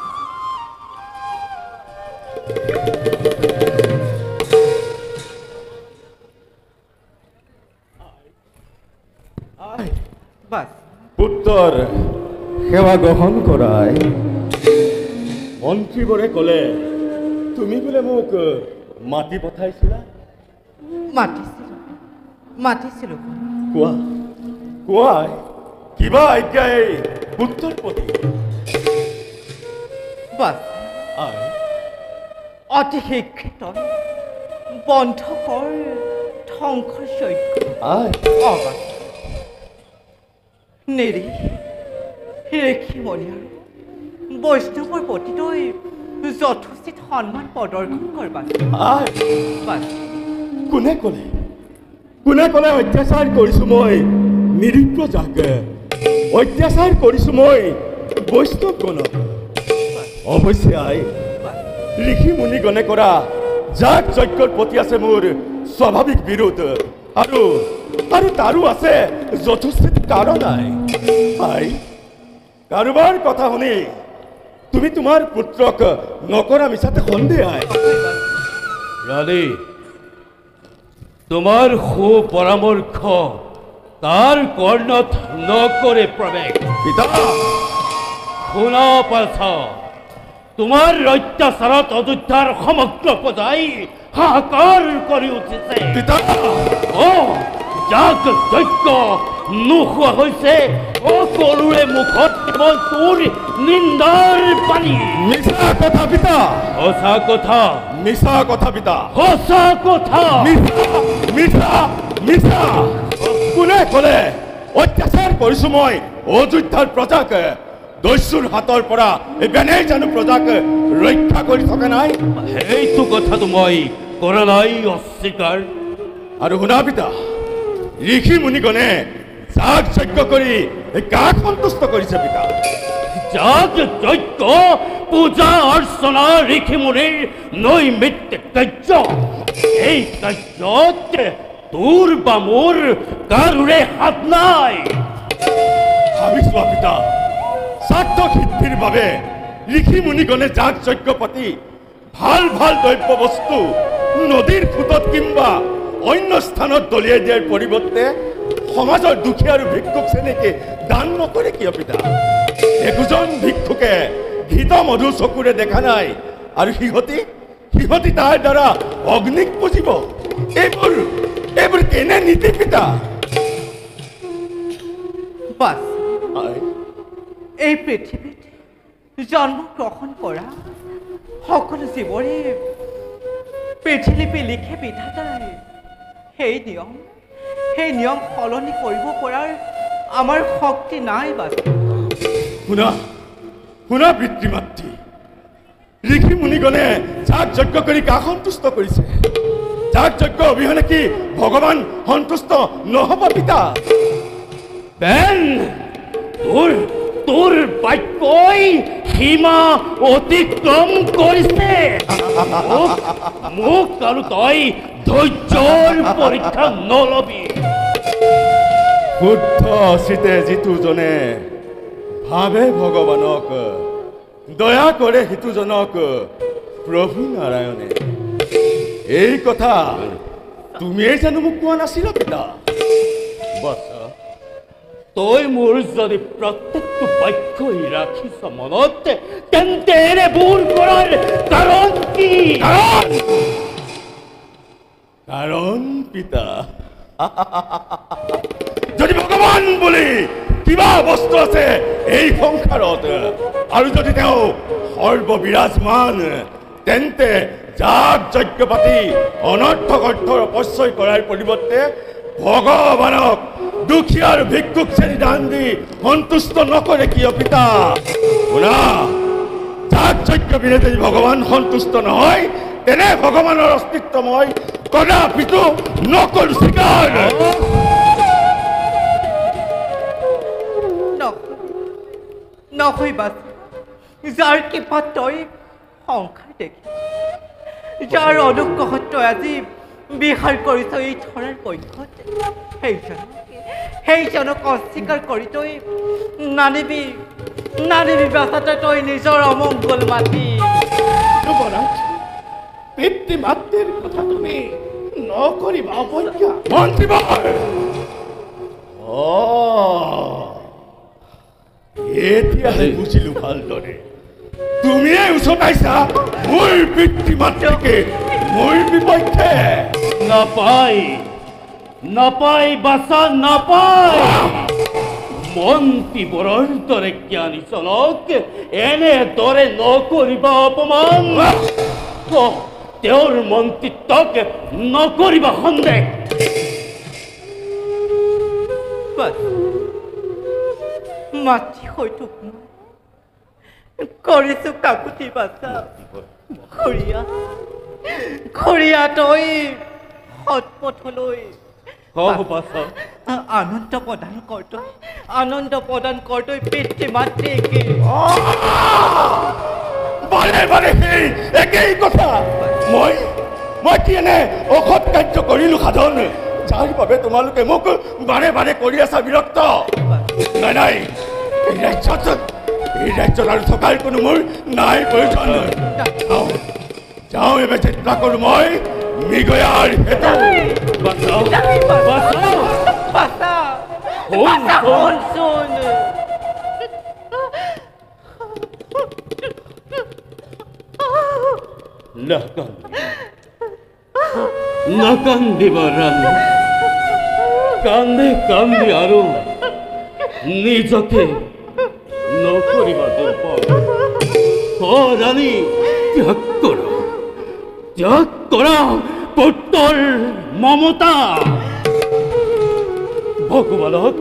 বাস পুত্ৰৰ সেৱা গ্ৰহণ কৰাই মন্ত্ৰীবোৰে ক'লে তুমি বোলে মোক মাতি পঠাইছিলা। মাতিছিলো। কোৱা কোৱা, কিবা আজ্ঞা এই পুত্ৰৰ প্ৰতি? বাস অতি শীঘ্ৰে বন্ধ কৰ ধ্বংসৰ যজ্ঞ। অবাস ঋষিমণি আৰু বৈষ্ণৱৰ প্ৰতিলৈ যথোচিত সন্মান প্ৰদৰ্শন কৰবা। কোনে ক'লে অত্যাচাৰ কৰিছো মই নিৰীহ প্ৰজাক? অত্যাচাৰ কৰিছো মই বৈষ্ণৱগণক? অৱশ্যে ঋষি মুনিগণে কৰা যাগ যজ্ঞৰ প্ৰতি আছে মোৰ স্বাভাৱিক বিৰোধ, আৰু তাৰো আছে যথোচিত কাৰণ। কাৰোবাৰ কথা শুনি তুমি তোমাৰ পুত্ৰক নকৰা মিছাতে সন্দেহ। ৰাণী, তোমাৰ সু পৰামৰ্শ তাৰ কৰ্ণত নকৰে প্ৰৱেশ। পিতা শুনা পাইছা, তোমাৰ অত্যাচাৰত অযোধ্যাৰ সমগ্ৰ প্ৰজাই হাহাকাৰ কৰি উঠিছে। পিতা যাগ যজ্ঞ নোখোৱা হৈছে সকলোৰে মুখত কেৱল তোৰ নিন্দাৰ পানী। মিছা কথা পিতা, সঁচা কথা। মিছা কথা পিতা, সঁচা কথা। মিছা কোনে ক'লে অত্যাচাৰ কৰিছো মই অযোধ্যাৰ প্ৰজাক? দস্যুৰ হাতৰ পৰা বেনেই জানো প্ৰজাক ৰক্ষা কৰি থকা নাই? সেইটো কথাটো মই কৰা নাই অস্বীকাৰ। আৰু শুনা পিতা, ঋষি মুনিগণে যাগ যজ্ঞ কৰি কাক সন্তুষ্ট কৰিছে পিতা? যাগ যজ্ঞ পূজা অৰ্চনা ঋষি মুনিৰ নৈমিত্তিক কাৰ্য। এই কাৰ্যত তোৰ বা মোৰ কাৰোৰে হাত নাই। ভাবিছো পিতা, স্বাৰ্থ সিদ্ধিৰ বাবে ঋষি মুনিগণে যাগ যজ্ঞ পাতি ভাল দ্ৰব্য বস্তু নদীৰ ফুটত কিংবা অন্য স্থানত দলিয়াই দিয়াৰ পৰিৱৰ্তে সমাজৰ দুখী আৰু ভিক্ষুক শ্ৰেণীকে দান নকৰে কিয় পিতা? একোজন ভিক্ষুকে ঘৃত মধু চকুৰে দেখা নাই আৰু সিহঁতি তাৰ দ্বাৰা অগ্নিক পুজিব? এইবোৰ কেনে নীতি পিতা? বাস এই পৃথিৱীত জন্ম গ্ৰহণ কৰা সকলো জীৱৰে পৃথিৱী লিখে বিধাতাই সেই নিয়ম সলনি কৰিব পৰাৰ আমাৰ শক্তি নাই। বাস শুনা পিতৃ মাতৃ, ঋষি মুনিগণে যাগ যজ্ঞ কৰি কাক সন্তুষ্ট কৰিছে? যাগ যজ্ঞ অবিহনে কি ভগৱান সন্তুষ্ট নহব পিতা? তোৰ বাক্যই সীমা অতিক্ৰম কৰিছে। মোক আৰু তই ধৈৰ্যৰ পৰীক্ষা নলবি। শুদ্ধ চিতে যিটোজনে ভাবে ভগৱানক, দয়া কৰে সিটোজনক প্ৰভু নাৰায়ণে। এই কথা তুমিয়ে জানো মোক কোৱা নাছিলা পিতা? বাছা, তই মোৰ যদি প্ৰত্যেকটো বাক্যই ৰাখিছ মনত, তেন্তে এনেবোৰ কৰাৰ কাৰণ কি? কাৰণ পিতা, যদি ভগৱান বুলি কিবা বস্তু আছে এই সংসাৰত আৰু যদি তেওঁ সৰ্ববিৰাজমান, তেন্তে যাগ যজ্ঞ পাতি অনৰ্থক অৰ্থৰ অপচয় কৰাৰ পৰিৱৰ্তে ভগৱানক দুখীয়া আৰু ভিক্ষুক শ্ৰেণী দান দি সন্তুষ্ট নকৰে কিয় পিতা? শুনা, যাগ যজ্ঞ বিনে যদি ভগৱান সন্তুষ্ট নহয়, তেনে ভগৱানৰ অস্তিত্ব মই কদাপিতো নকৰো স্বীকাৰ। নহয় বাছ, যাৰ কৃপাত তই সংসাৰ দেখি, যাৰ অনুগ্ৰহত তই আজি বিহাৰ কৰিছ এই ধৰাৰ পক্ষত, সেইজনক অস্বীকাৰ কৰি তই নানিবি বাছাতে তই নিজৰ অমংগল মাতি। যুৱৰাজ, পিতৃ মাতৃৰ কথা তুমি নকৰিবা অৱজ্ঞা। মন্ত্ৰীবৰ, এতিয়াহে বুজিলো ভালদৰে। তুমিয়ে উচতাইছা মোৰ পিতৃ মাতৃকে মোৰ বিপক্ষে। নাপায় বাছা, নাপায়। মন্ত্ৰীবোৰৰ দৰে জ্ঞানীজনক এনেদৰে নকৰিবা অপমান। তেওঁৰ মন্ত্ৰিত্বক নকৰিবা সন্দেহ। মাতৃ হয়তো কৰিছো কাকুতি বাছা। খৰিয়া তই সৎপথলৈ আনন্দ প্ৰদান কৰ তই পিতৃ মাতৃকে। বাৰে সেই একেই কথা। মই কি এনে অসৎ কাৰ্য কৰিলো সাধন, যাৰ বাবে তোমালোকে মোক বাৰে কৰি আছা বিৰক্ত? নাই, এই ৰাজ্যত আৰু থকাৰ কোনো মোৰ নাই প্ৰয়োজন। যাওঁ এবাৰ চেষ্টা কৰোঁ মই মৃগয়াৰ হেতু। নাকান্দিবা ৰাণী, কান্দি আৰু নিজকে নকৰিবা দুৰ্বল। ৰাণী, ত্যাগ কৰা পুত্ৰৰ মমতা। ভগৱানক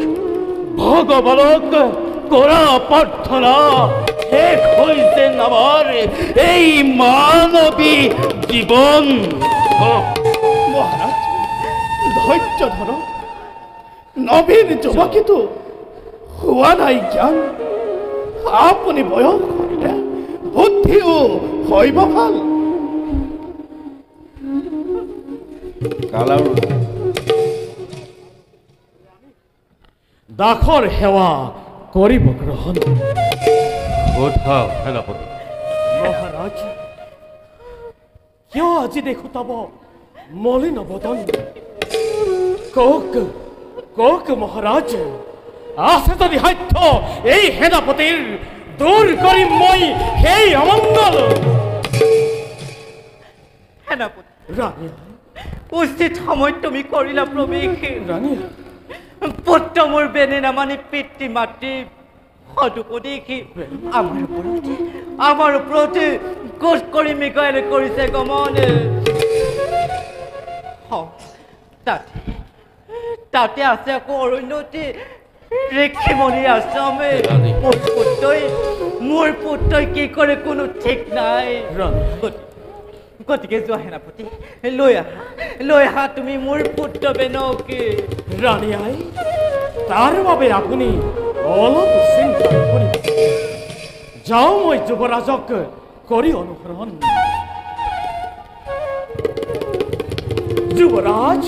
কৰা প্ৰাৰ্থনা শেষ হৈছে আমাৰ এই মানৱী জীৱন। মহাৰাজ, ধৈৰ্য ধৰক। নবীন যুৱকীটো হোৱা নাই জ্ঞান। আপুনি বয়স কৰিলে বুদ্ধিও হৈব ভাল। দাসৰ সেৱা কৰিব গ্ৰহণ। সেনাপতি মহাৰাজ, কিয় আজি দেখো তব মলিন বদন? কওক মহাৰাজ, আছে যদি সাধ্য এই সেনাপতিৰ দূৰ কৰিম মই সেই অমংগল। সেনাপতি, ৰাণী, উচিত সময়ত তুমি কৰিলা প্ৰৱেশ। ৰাণী, পুত্ৰ মোৰ বেনে নামানি পিতৃ মাতৃ সদুপদেশী আমাৰ ওপৰতে গোট কৰি মৃগয়ালে কৰিছে গমন। তাতে আছে আকৌ অৰণ্যতে ঋষিমণিৰ আশ্ৰমে। মোৰ পুত্ৰই কি কৰে কোনো ঠিক নাই। গতিকে যোৱা সেনাপতি, লৈ আহা তুমি মোৰ পুত্ৰ বেনকে। ৰাণী আই, তাৰ বাবে আপুনি অলপ চিন্তা কৰিব। যাওঁ মই যুৱৰাজক কৰি অনুসৰণ। যুৱৰাজ,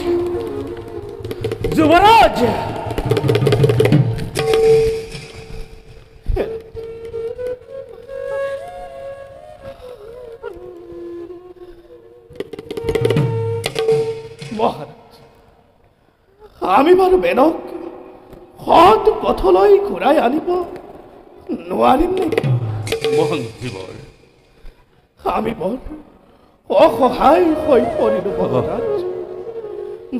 মহাৰাজ, আমি বাৰু বেনক সৎ পথলৈ ঘূৰাই আনিব নোৱাৰিম নেকি? মন্ত্ৰীবৰ, আমি বৰ অসহায় হৈ পৰিলো বলৰাজ।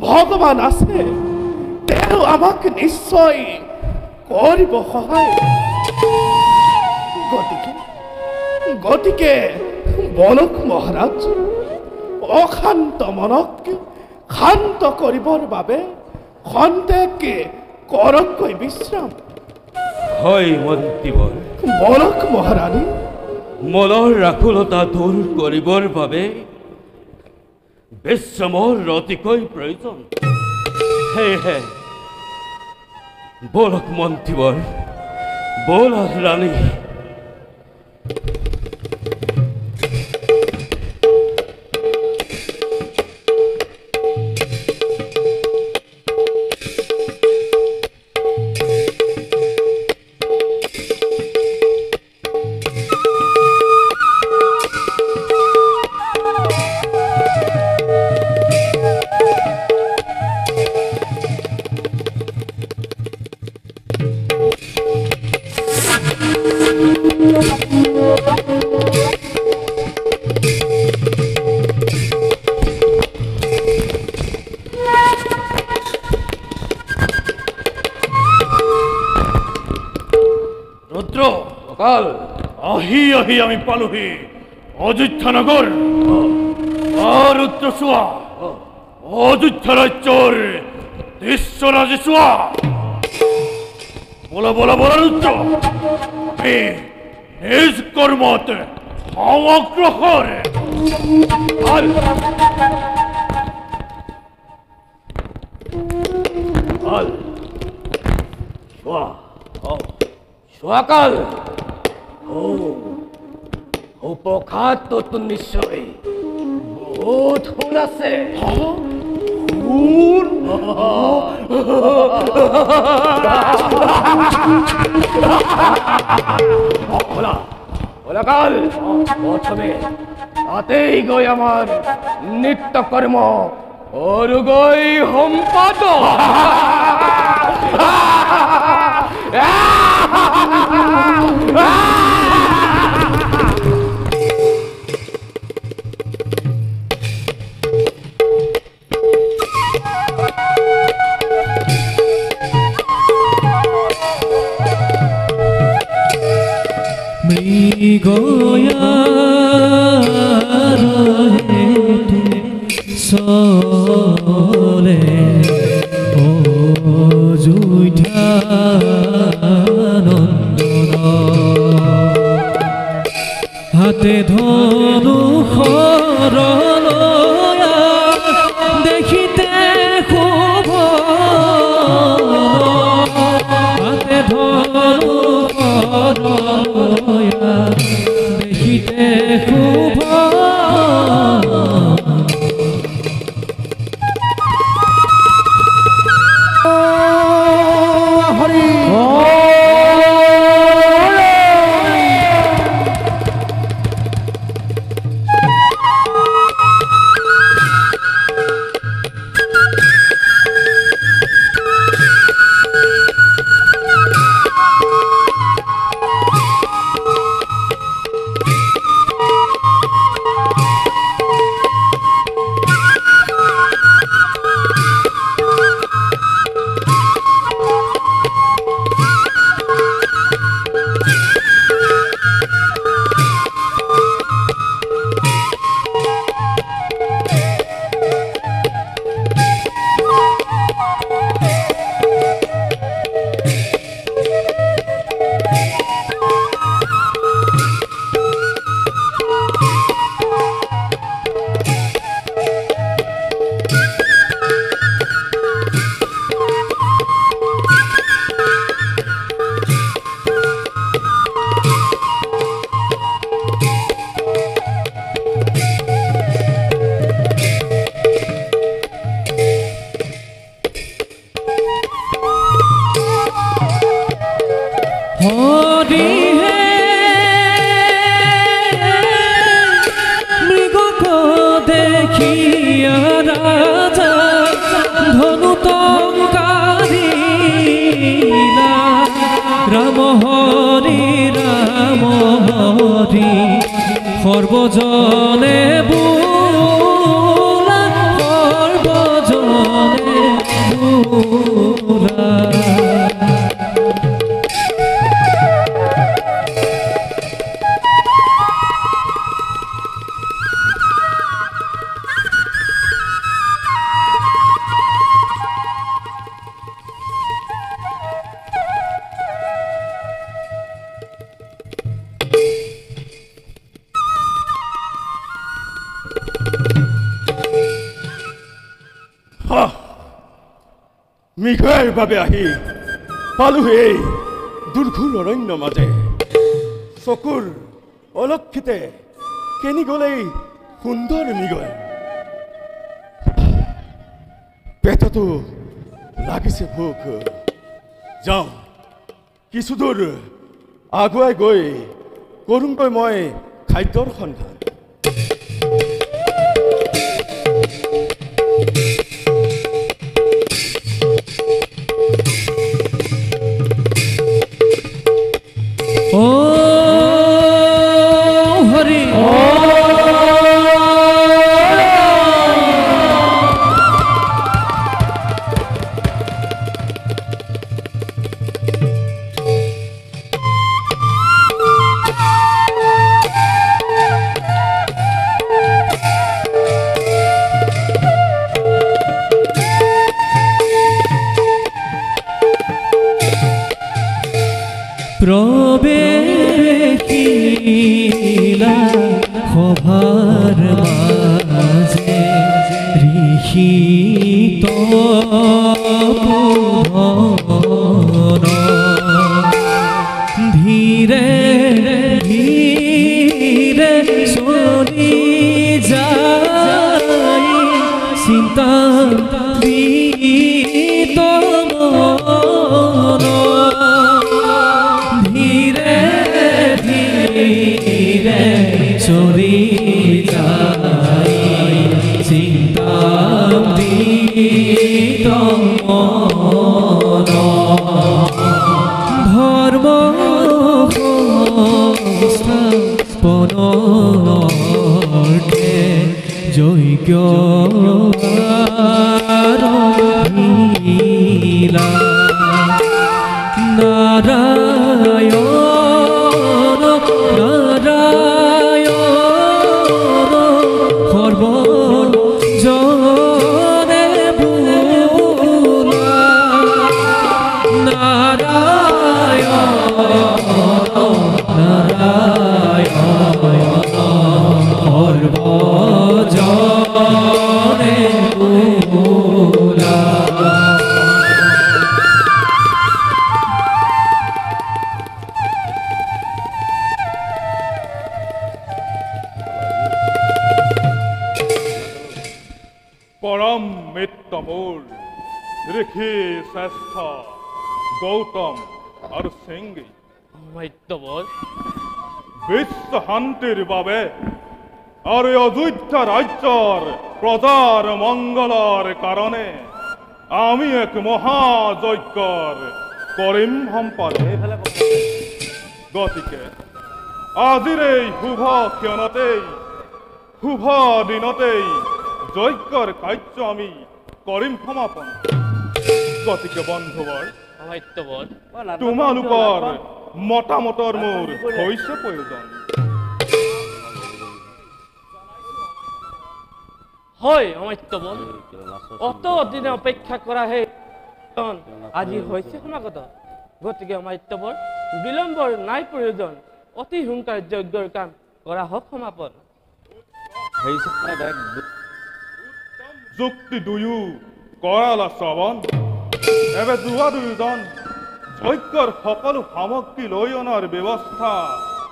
ভগৱান আছে, তেওঁ আমাক নিশ্চয় কৰিব সহায়। গতিকে বলক মহাৰাজ, অশান্ত মনক শান্ত কৰিবৰ বাবে খন্তেক কৰককৈ বিশ্ৰাম। হয় মন্ত্ৰীবৰ, বলক মহাৰাণী। মনৰ ৰাকুলতা দূৰ কৰিবৰ বাবে বিশ্ৰামৰ অতিকৈ প্ৰয়োজন। সেয়েহে বলক মন্ত্ৰীবৰ, বল ৰাণী। ৰুদ্ৰ, অকাল আহি আমি পালোহি অযোধ্যা নগৰ। ৰুদ্ৰ চোৱা, অযোধ্যা ৰাজ্যৰ দৃশ্যৰাজি চোৱা। বলা বলা বলা ৰুদ্ৰ, নিজ কৰ্মত অগ্ৰসৰ। চোৱাকাল উপখাতটো নিশ্চয় বহুত সোণ আছে। কাল প্ৰথমে তাতেই গৈ আমাৰ নিত্য কৰ্ম অৰুগৈ সম্পাদ। চলে অযোধ্যা নন্দন, হাতে ধনু শৰণয়া দেখিতে শুভ, হাতে ধনু শৰণয়া দেখিতে শুভ। সৰ্বজনে বোলা সৰ্বজনে বোলা মৃগৰ বাবে আহি পালো এই দুৰ্ঘুৰ অৰণ্য মাজে চকুৰ অলক্ষিতে কেনি গ'লেই সুন্দৰ মৃগয় পেটতো লাগিছে ভোক যাওঁ কিছু দূৰ আগুৱাই গৈ কৰোঁগৈ মই খাদ্যৰ সন্ধান প্ৰবেশিলা সভাৰ মাজে ঋষিত ধীৰে ধীৰে চলি যায় চিন্তা চলি যায় চিন্তা ধৰ্ম সংস্থাপনতে যজ্ঞ পৰম মিত্ৰ মোৰ ঋষি শ্ৰেষ্ঠ গৌতম আৰু সিংহী মৈত্যবৰ বিশ্ব শান্তিৰ বাবে আৰু অযোধ্যা ৰাজ্যৰ প্ৰজাৰ মংগলৰ কাৰণে আমি এক মহাযজ্ঞৰ কৰিম সম্পাদন গতিকে আজিৰ এই শুভ ক্ষণতেই শুভ দিনতেই যজ্ঞৰ কাৰ্য আমি কৰিম সমাপন গতিকে বন্ধুবৰ তোমালোকৰ মতামতৰ মোৰ হৈছে প্ৰয়োজন হয় অমাত্যবন অত দিনে অপেক্ষা কৰা হে আজি হৈছে সমাগত গতিকে অমাত্যবৰ বিলম্বৰ নাই প্ৰয়োজন অতি সোনকালে যজ্ঞৰ কাম কৰা হওক সমাপন যুক্তি দুয়ো কৰালা শ্ৰৱণ এবে দুজন যজ্ঞৰ সকলো সামগ্ৰী লৈ অনাৰ ব্যৱস্থা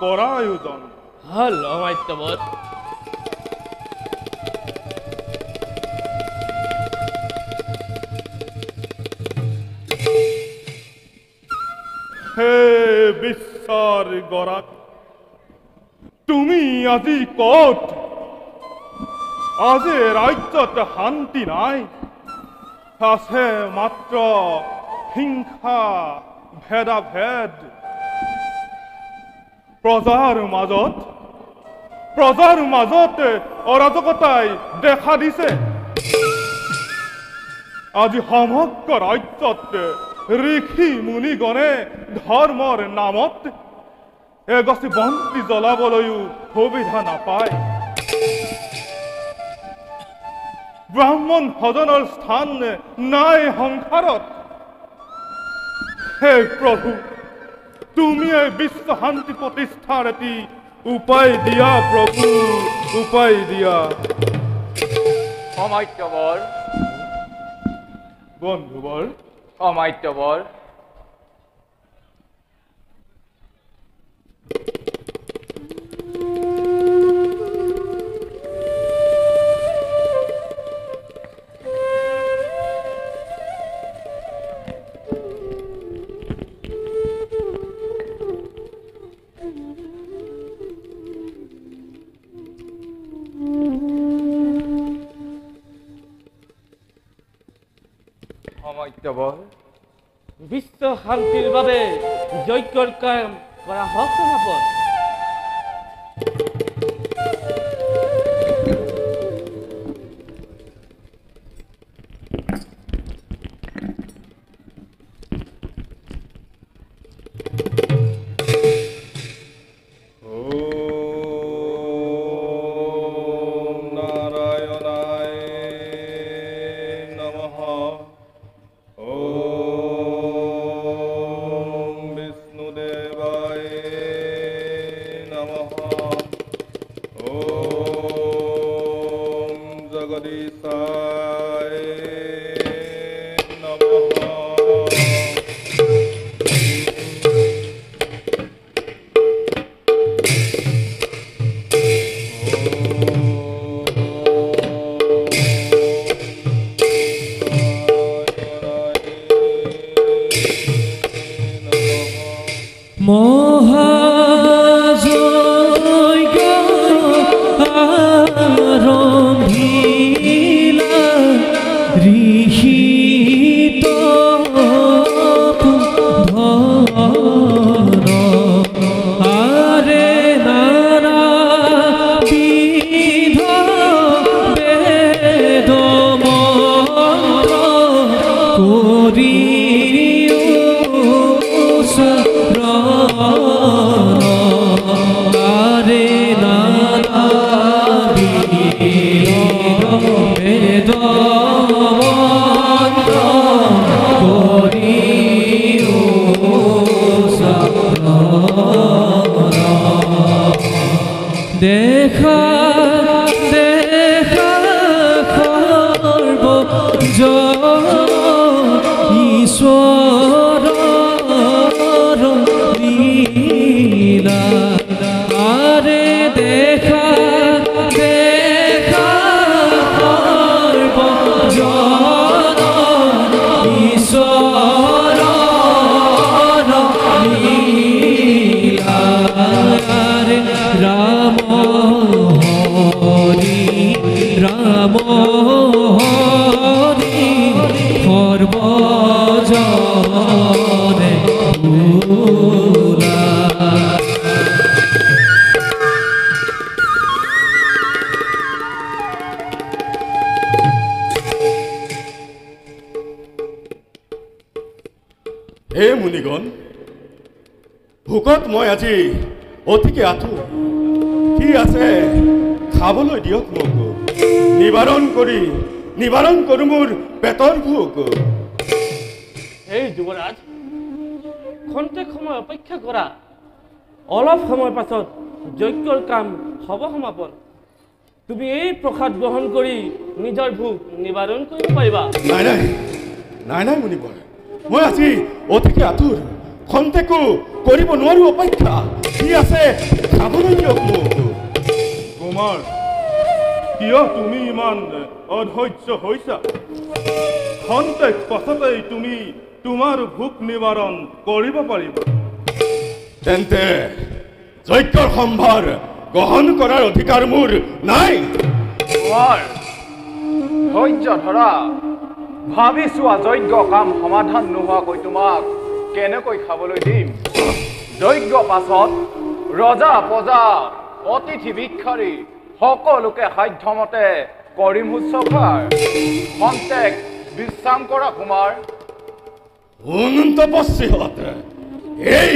কৰা আয়োজন হল অমাত্যবৰ হে বিশ্বৰ গৰাক তুমি আজি ক'ত আজি ৰাজ্যত শান্তি নাই আছে মাত্ৰ হিংসা ভেদাভেদ প্ৰজাৰ মাজত প্ৰজাৰ মাজত অৰাজকতাই দেখা দিছে। আজি সমগ্ৰ ৰাজ্যত ঋষি মুনিগণে ধৰ্মৰ নামত এগছি বন্তি জ্বলাবলৈও সুবিধা নাপায়। ব্ৰাহ্মণ ভজনৰ স্থান নাই সংসাৰত। হে প্ৰভু, তুমি বিশ্ব শান্তি প্ৰতিষ্ঠাৰ এটি উপায় দিয়া প্ৰভু, উপায় দিয়া। অমাত্যবৰ বন্ধুবৰ, অমাত্যবৰ বিশ্ব শান্তিৰ বাবে যজ্ঞৰ কাম কৰা হওক সমাপন। মহাযজ্ঞ আৰম্ভিলা ঋষিত ধন আৰে নানা বিধ বেদ মন্ত্ৰ কৰি দেখা দেখা ঈশ্বৰ লীলা আৰে দেখা দেখা ঈশ্বৰ লীলা আৰে ৰাম হৰি ৰাম হৰি সৰ্বজনে ভোলা। হে মুনিগণ, ভোকত মই আজি অতিকে আঁঠু। কি আছে খাবলৈ দিয়ক মোক, নিবাৰণ কৰোঁ মোৰ পেটৰ ভোক। এই যুৱৰাজ, খন্তেক সময় অপেক্ষা কৰা। অলপ সময় পাছত যজ্ঞৰ কাম হ'ব সমাপন। তুমি এই প্ৰসাদ গ্ৰহণ কৰি নিজৰ ভোক নিবাৰণ কৰিব পাৰিবা। নাই নাই নাই নাই মুনিবৰ, মই আজি অতিকে আঁঠুৰ। খন্তেকো কৰিব নোৱাৰো অপেক্ষা। কি আছে খাবলৈ দিয়ক মোক। কুমাৰ, কিয় তুমি ইমান অধৈৰ্য হৈছা? খন্তেক পাছতেই তুমি তোমাৰ ভোক নিবাৰণ কৰিব পাৰিবা। তেন্তে যজ্ঞৰ সম্ভাৰ গ্ৰহণ কৰাৰ অধিকাৰ মোৰ নাই। কুমাৰ, ধৈৰ্য ধৰা। ভাবি চোৱা, যজ্ঞ কাম সমাধান নোহোৱাকৈ তোমাক কেনেকৈ খাবলৈ দিম? যজ্ঞ পাছত ৰজা প্ৰজা অতিথি ভিক্ষাৰী সকলোকে সাধ্যমতে কৰিম শুশ্ৰূষাৰ খন্তেক বিশ্ৰাম কৰা কুমাৰ। অনন্ত পশ্চিমত এই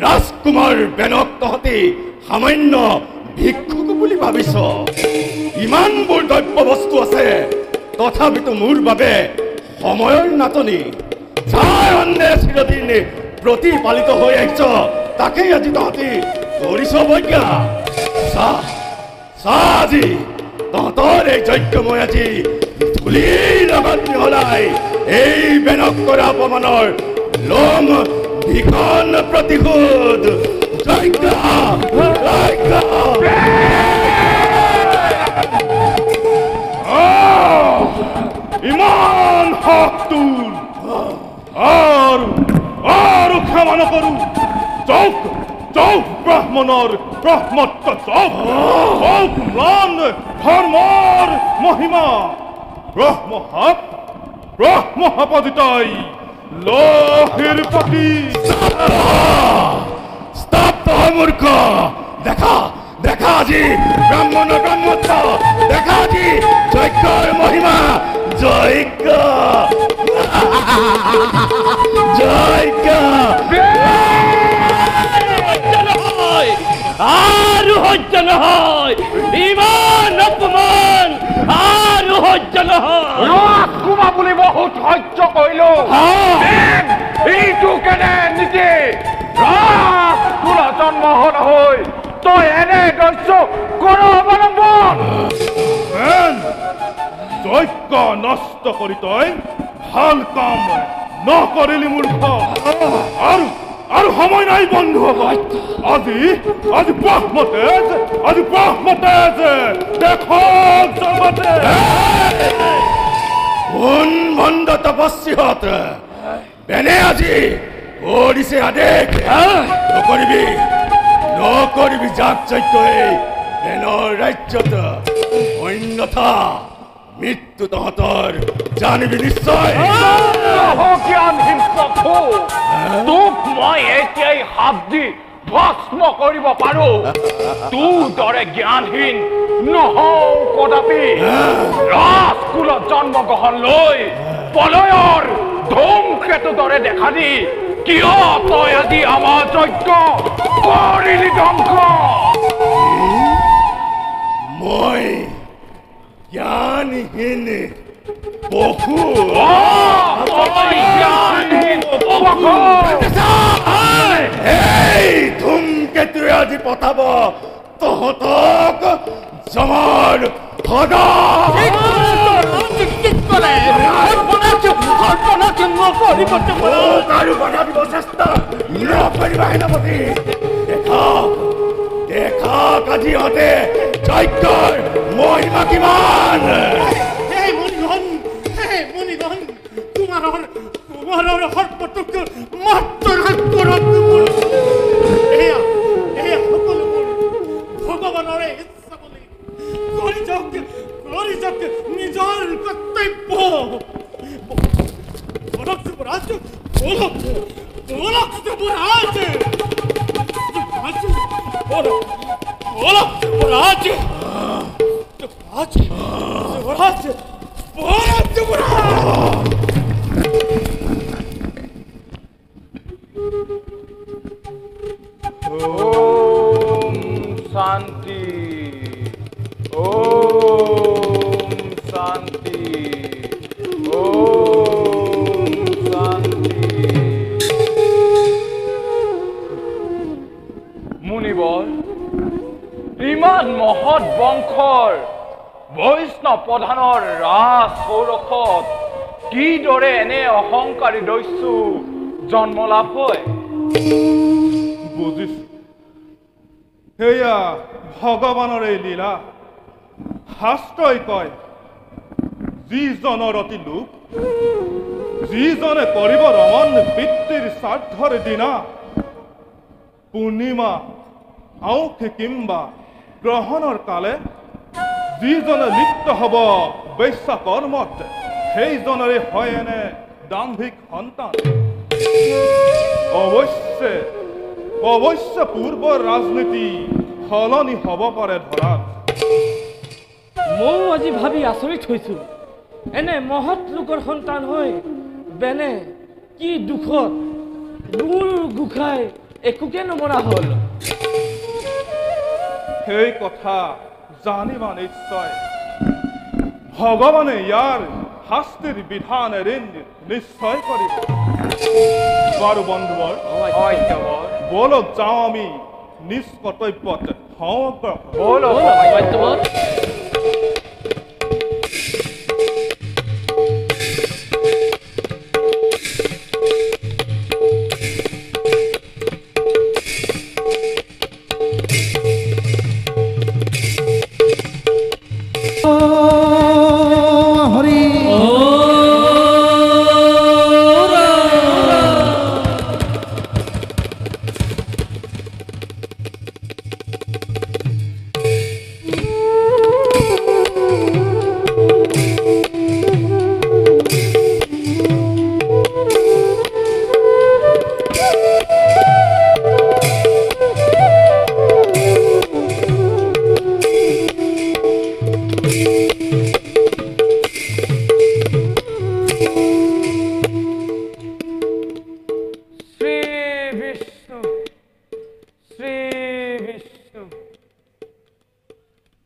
ৰাজকুমাৰ বেনক তহঁতি সামান্য ভিক্ষুক বুলি ভাবিছ? ইমানবোৰ দ্ৰব্য বস্তু আছে, তথাপিতো মোৰ বাবে সময়ৰ নাটনি। যাৰ অন্নে চিৰদিন প্ৰতিপালিত হৈ আহিছ, তাকেই আজি তহঁতি কৰিছ বৈজ্ঞা। চা আজি তহঁতৰ এই যজ্ঞ মই আজি ধূলিৰ লগত মিহলাই এই বেনক কৰা অপমানৰ লম ভীষণ প্ৰতিশোধ। যজ্ঞ যজ্ঞ ইমান হাত তুল আৰু ক্ষমা নকৰো। চৌক চৌক ব্ৰাহ্মণৰ ব্ৰহ্মত্ব চৌক চৌক ম্লান ধৰ্মৰ মহিমা। ব্ৰহ্মহাপদিতাই লহিৰ পতি। স্তব্ধ মূৰ্খ, দেখা দেখা আজি ব্ৰাহ্মণৰ ব্ৰহ্মত্ব, দেখা আজি যজ্ঞৰ মহিমা। যজ্ঞ যজ্ঞ আৰু সহ্য নহয়, ইমান অপমান আৰু সহ্য নহয়। ৰাজকুমাৰ বুলি বহুত সহ্য কৰিলো। এইটো কেনে নীতি? ৰাজকুমাৰ জন্ম হ'ল হৈ তই এনে দস্য কৰ অৱলম্বন। যজ্ঞ নষ্ট কৰি তই ভাল কাম নকৰিলি মূৰ্খ। আৰু সময় নাই বন্ধুসকল, আজি ব্ৰহ্মতেজ দেখক জগতে। কোন ভণ্ড তপস্যত বেনে আজি কৰিছে আদেশ? নকৰিবি যাগ যজ্ঞ এই বেনৰ ৰাজ্যত, অন্যথা মৃত্যু তহঁতৰ জানিবি নিশ্চয়। জ্ঞানহীন প্ৰভু, তোক মই এতিয়াই হাত দি ভস্ম কৰিব পাৰো। তোৰ দৰে জ্ঞানহীন নহও কদাপি। ৰাজকুলত জন্মগ্ৰহণ লৈ প্ৰলয়ৰ ধূমকেতু দৰে দেখা দি কিয় তই আজি আমাৰ যজ্ঞ কৰিলি ধ্বংস? মই জ্ঞানহীন বহু এই ধূমকেতুৱে আজি পঠাব তহঁতক জমাৰ সদা। আৰু বাধা দিব চেষ্টা নকৰিবা সেনাপতি। দেখাক আজি ইহঁতে যজ্ঞৰ মহিমা কিমান। তোমাৰৰ সৰ্পটোক মাত্ৰ এয়া সকলোবোৰ ভগৱানৰে ইচ্ছা বুলি কৰি যাওক নিজৰ কৰ্তব্য। শান্তি, ওম শান্তি, ওম শান্তি। মুনিবৰ, ইমান মহৎ বংশৰ বৈষ্ণৱ প্ৰধানৰ ৰাজ সৌৰখত কিদৰে এনে অহংকাৰী দস্যু জন্ম লাভ হয়? বুজিছো, সেয়া ভগৱানৰে লীলা। শাস্ত্ৰই কয়, যিজনৰ অতি লোক, যিজনে কৰিব ৰমন পিতৃৰ শ্ৰাদ্ধৰ দিনা, পূৰ্ণিমা আউসী কিম্বা গ্ৰহণৰ কালে যিজনে লিপ্ত হ'ব বৈশ্যকৰ্মত, সেইজনৰে হয় এনে দাম্ভিক সন্তান। অৱশ্যে পূৰ্বৰ ৰাজনীতি সলনি হ'ব পাৰে ধৰা। ময়ো আজি ভাবি আচৰিত হৈছোঁ, এনে মহৎ লোকৰ সন্তান হৈ বেনে কি দুখত গুৰ গোসাই একোকে নমৰা হ'ল। সেই কথা জানিবা নিশ্চয়। ভগৱানে ইয়াৰ শাস্তিৰ বিধান এৰি নিশ্চয় কৰিব। বাৰু বন্ধুবৰ, বলক যাওঁ আমি নিজ কৰ্তব্যত বলক।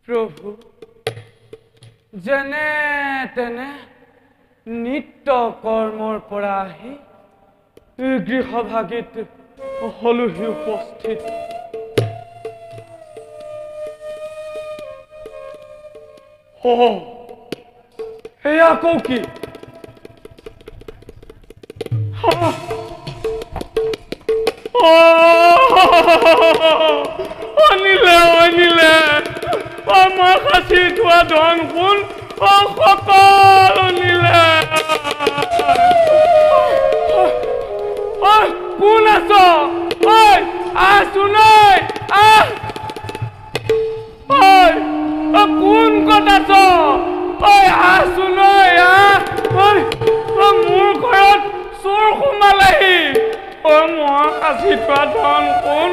প্ৰভু, যেনে তেনে নিত্য কৰ্মৰ পৰা আহি গৃহভাগিত হলোহি উপস্থিত। এয়া আকৌ কি? অনিলে আমাৰ সাঁচি থোৱা ধন সোণ সকলো নিলে। কোন আছ? আছোন, কোন কত আছ? আছোন, মোৰ ঘৰত চোৰ সোমালেহি। মই সাঁচি থোৱা ধন সোণ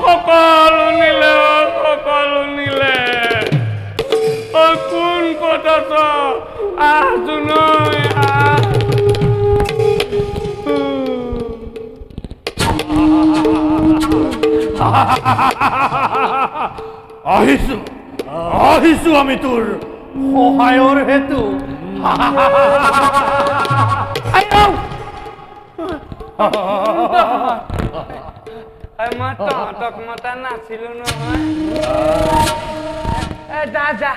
সকলো নিলে। কোন কত আছ? আছোন, আহিছো আমি তোৰ সহায়ৰ হেতু। মই তহঁতক মতা নাছিলো নহয়। যা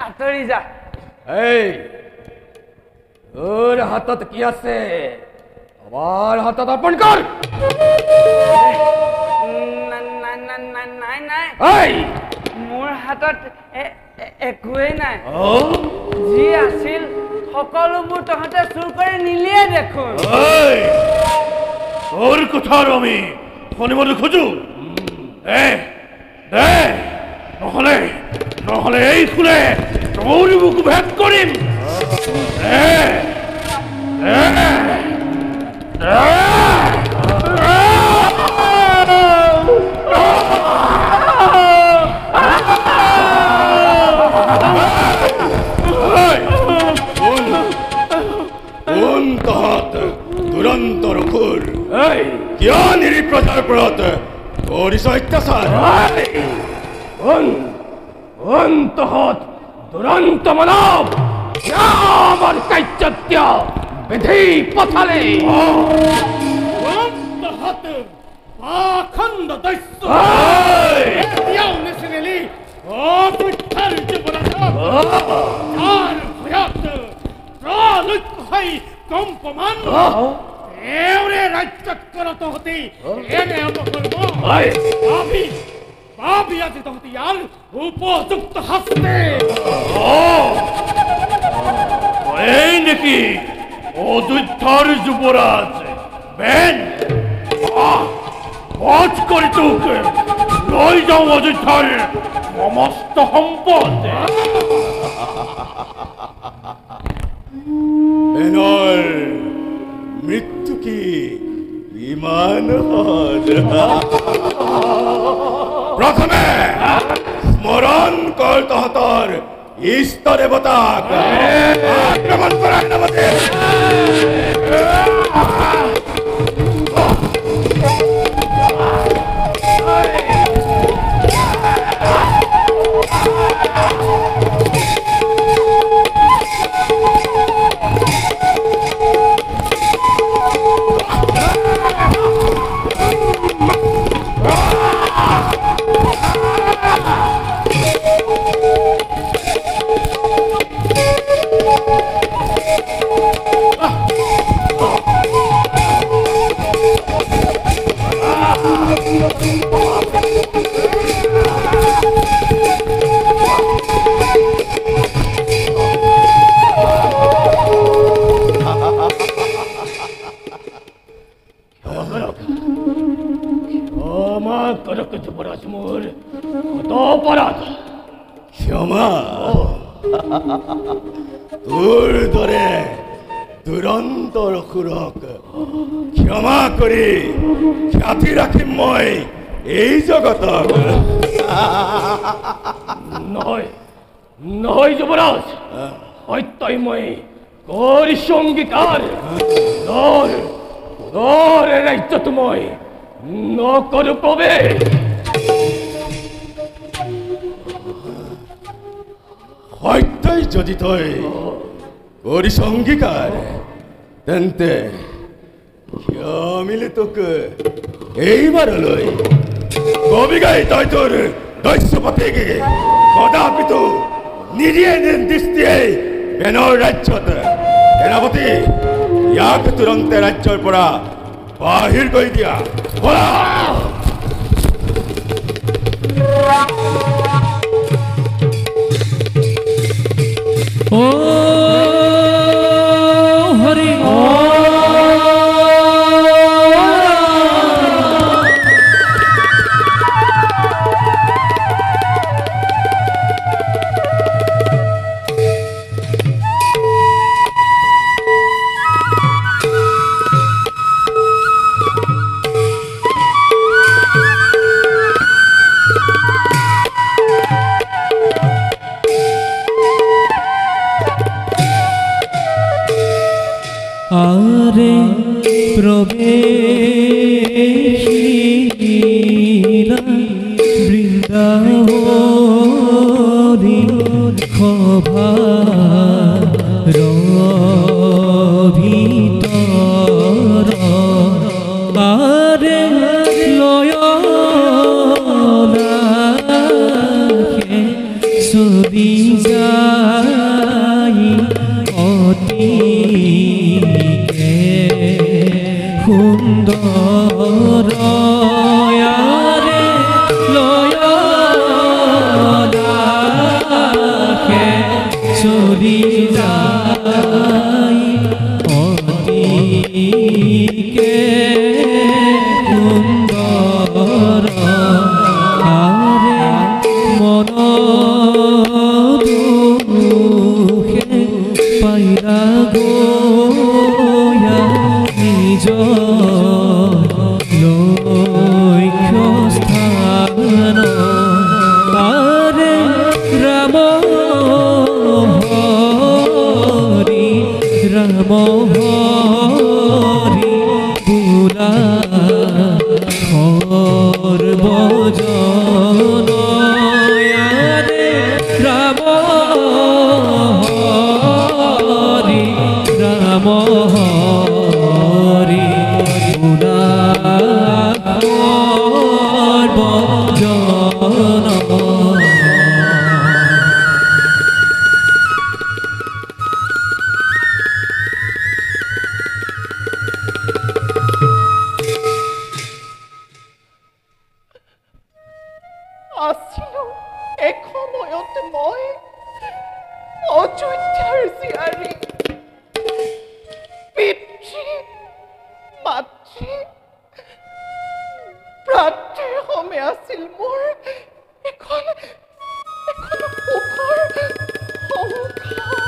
আঁতৰি যা। তোৰ হাতত কি আছে? আমাৰ হাতত অৰ্পণ কৰ। নাই, মোৰ হাতত একোৱেই নাই। যি আছিল সকলোবোৰ তহঁতে চুৰ কৰি নিলিয়ে দেখোন। তোৰ কথা আৰু আমি শুনিবলৈ খোজো। নহলে এই ফুলে তোৰ বুক ভেদ কৰিম। দুৰন্তৰ খুৰ কিয় নিৰি প্ৰজাৰ ওপৰত কৰিছ অত্যাচাৰ? তহঁত দুৰন্ত মানৱ, আমাৰ কাৰ্যত্য বিধি পথালে। পাখণ্ড দস্যু এতিয়াও নিচিনিলি অপৃথাৰ জীৱনত ভয়ত প্ৰলক্ষ্য কম্পমান এওঁৰে ৰাজ্যত কৰা তহঁতি এনে অপকৰ্ম ভাবি আজি তহঁতি ইয়াৰ উপযুক্ত শাস্তি। এই নেকি অযোধ্যাৰ যুৱৰাজ বেন? বধ কৰি তোক লৈ যাওঁ অযোধ্যাৰ সমস্ত সম্পদ। বেনৰ মৃত্যু কি ইমান প্ৰথমে কেৱল তহঁতৰ ইষ্ট দেৱতাক আক্ৰমণ কৰাৰ নামতে ক্ষমা তোৰ দৰে দুৰন্তৰ অসুৰক ক্ষমা কৰি খ্যাতি ৰাখিম মই এই জগতক। নহয় নহয় যুৱৰাজ, সত্যই মই কৰিছো অংগীকাৰ। ৰাজ্যটো মই নকৰো প্ৰৱেশ। সত্যই যদি তই কৰিছ অংগীকাৰ, তেন্তে কিয় মিলি তোক এইবাৰলৈ কবিগাই তই তোৰ দস্যুপতিক কদাপিতো নিদিয়ে দৃষ্টিয়ে বেনৰ ৰাজ্যত। সেনাপতি, ইয়াক তুৰন্তে ৰাজ্যৰ পৰা বাহিৰ কৰি দিয়া। ও হরি আরে প্রবেশিলা বৃন্দাবনী সভার ভিতর আরে লয়নাখে চলি যায় অতি সুন্দর লয়নাখে চলি যায় অতিকে সুন্দর মন দুখে পাইলা গয়া নিজ লক্ষ্য স্থান আরে রাম হরি রাম হরি বুলা সর্বজন আরে রাম হরি রাম হরি বুলা সর্বজন আছিলো এসময়ত মই অযোধ্যাৰ জীয়াৰী। পিতৃ মাতৃ প্ৰাৰ্থীৰ সমে আছিল মোৰ এখন সুখৰ সংসাৰ।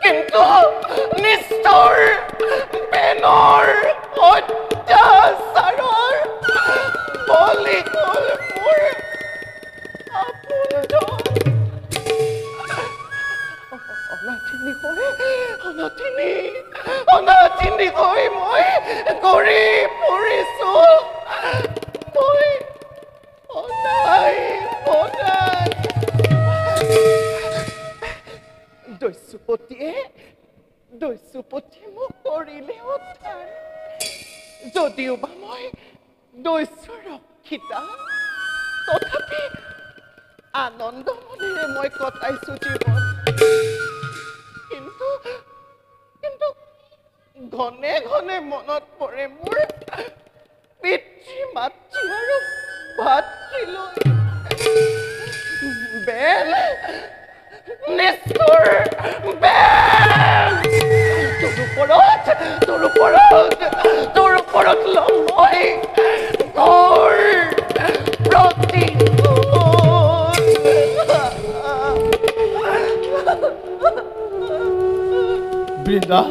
কিন্তু নিষ্ঠুৰ বেনৰ অত্যাচাৰৰ বলি হ'ল মোৰ বন্দী হৈ মই কৰি পৰিছো মই অনাই অনাই দস্যুপতিয়ে মোক কৰিলে উদ্ধাৰ যদিও বা মই দস্যুৰ ৰক্ষিতা তথাপি আনন্দ মনেৰে মই কটাইছো জীৱন কিন্তু ঘনে ঘনে মনত পৰে মোৰ পিতৃ মাতৃ আৰু ভাতৃলৈ বেল নিষ্ঠুৰ বেল তোৰ ওপৰত ল'ম মই ঘৰ বৃন্দা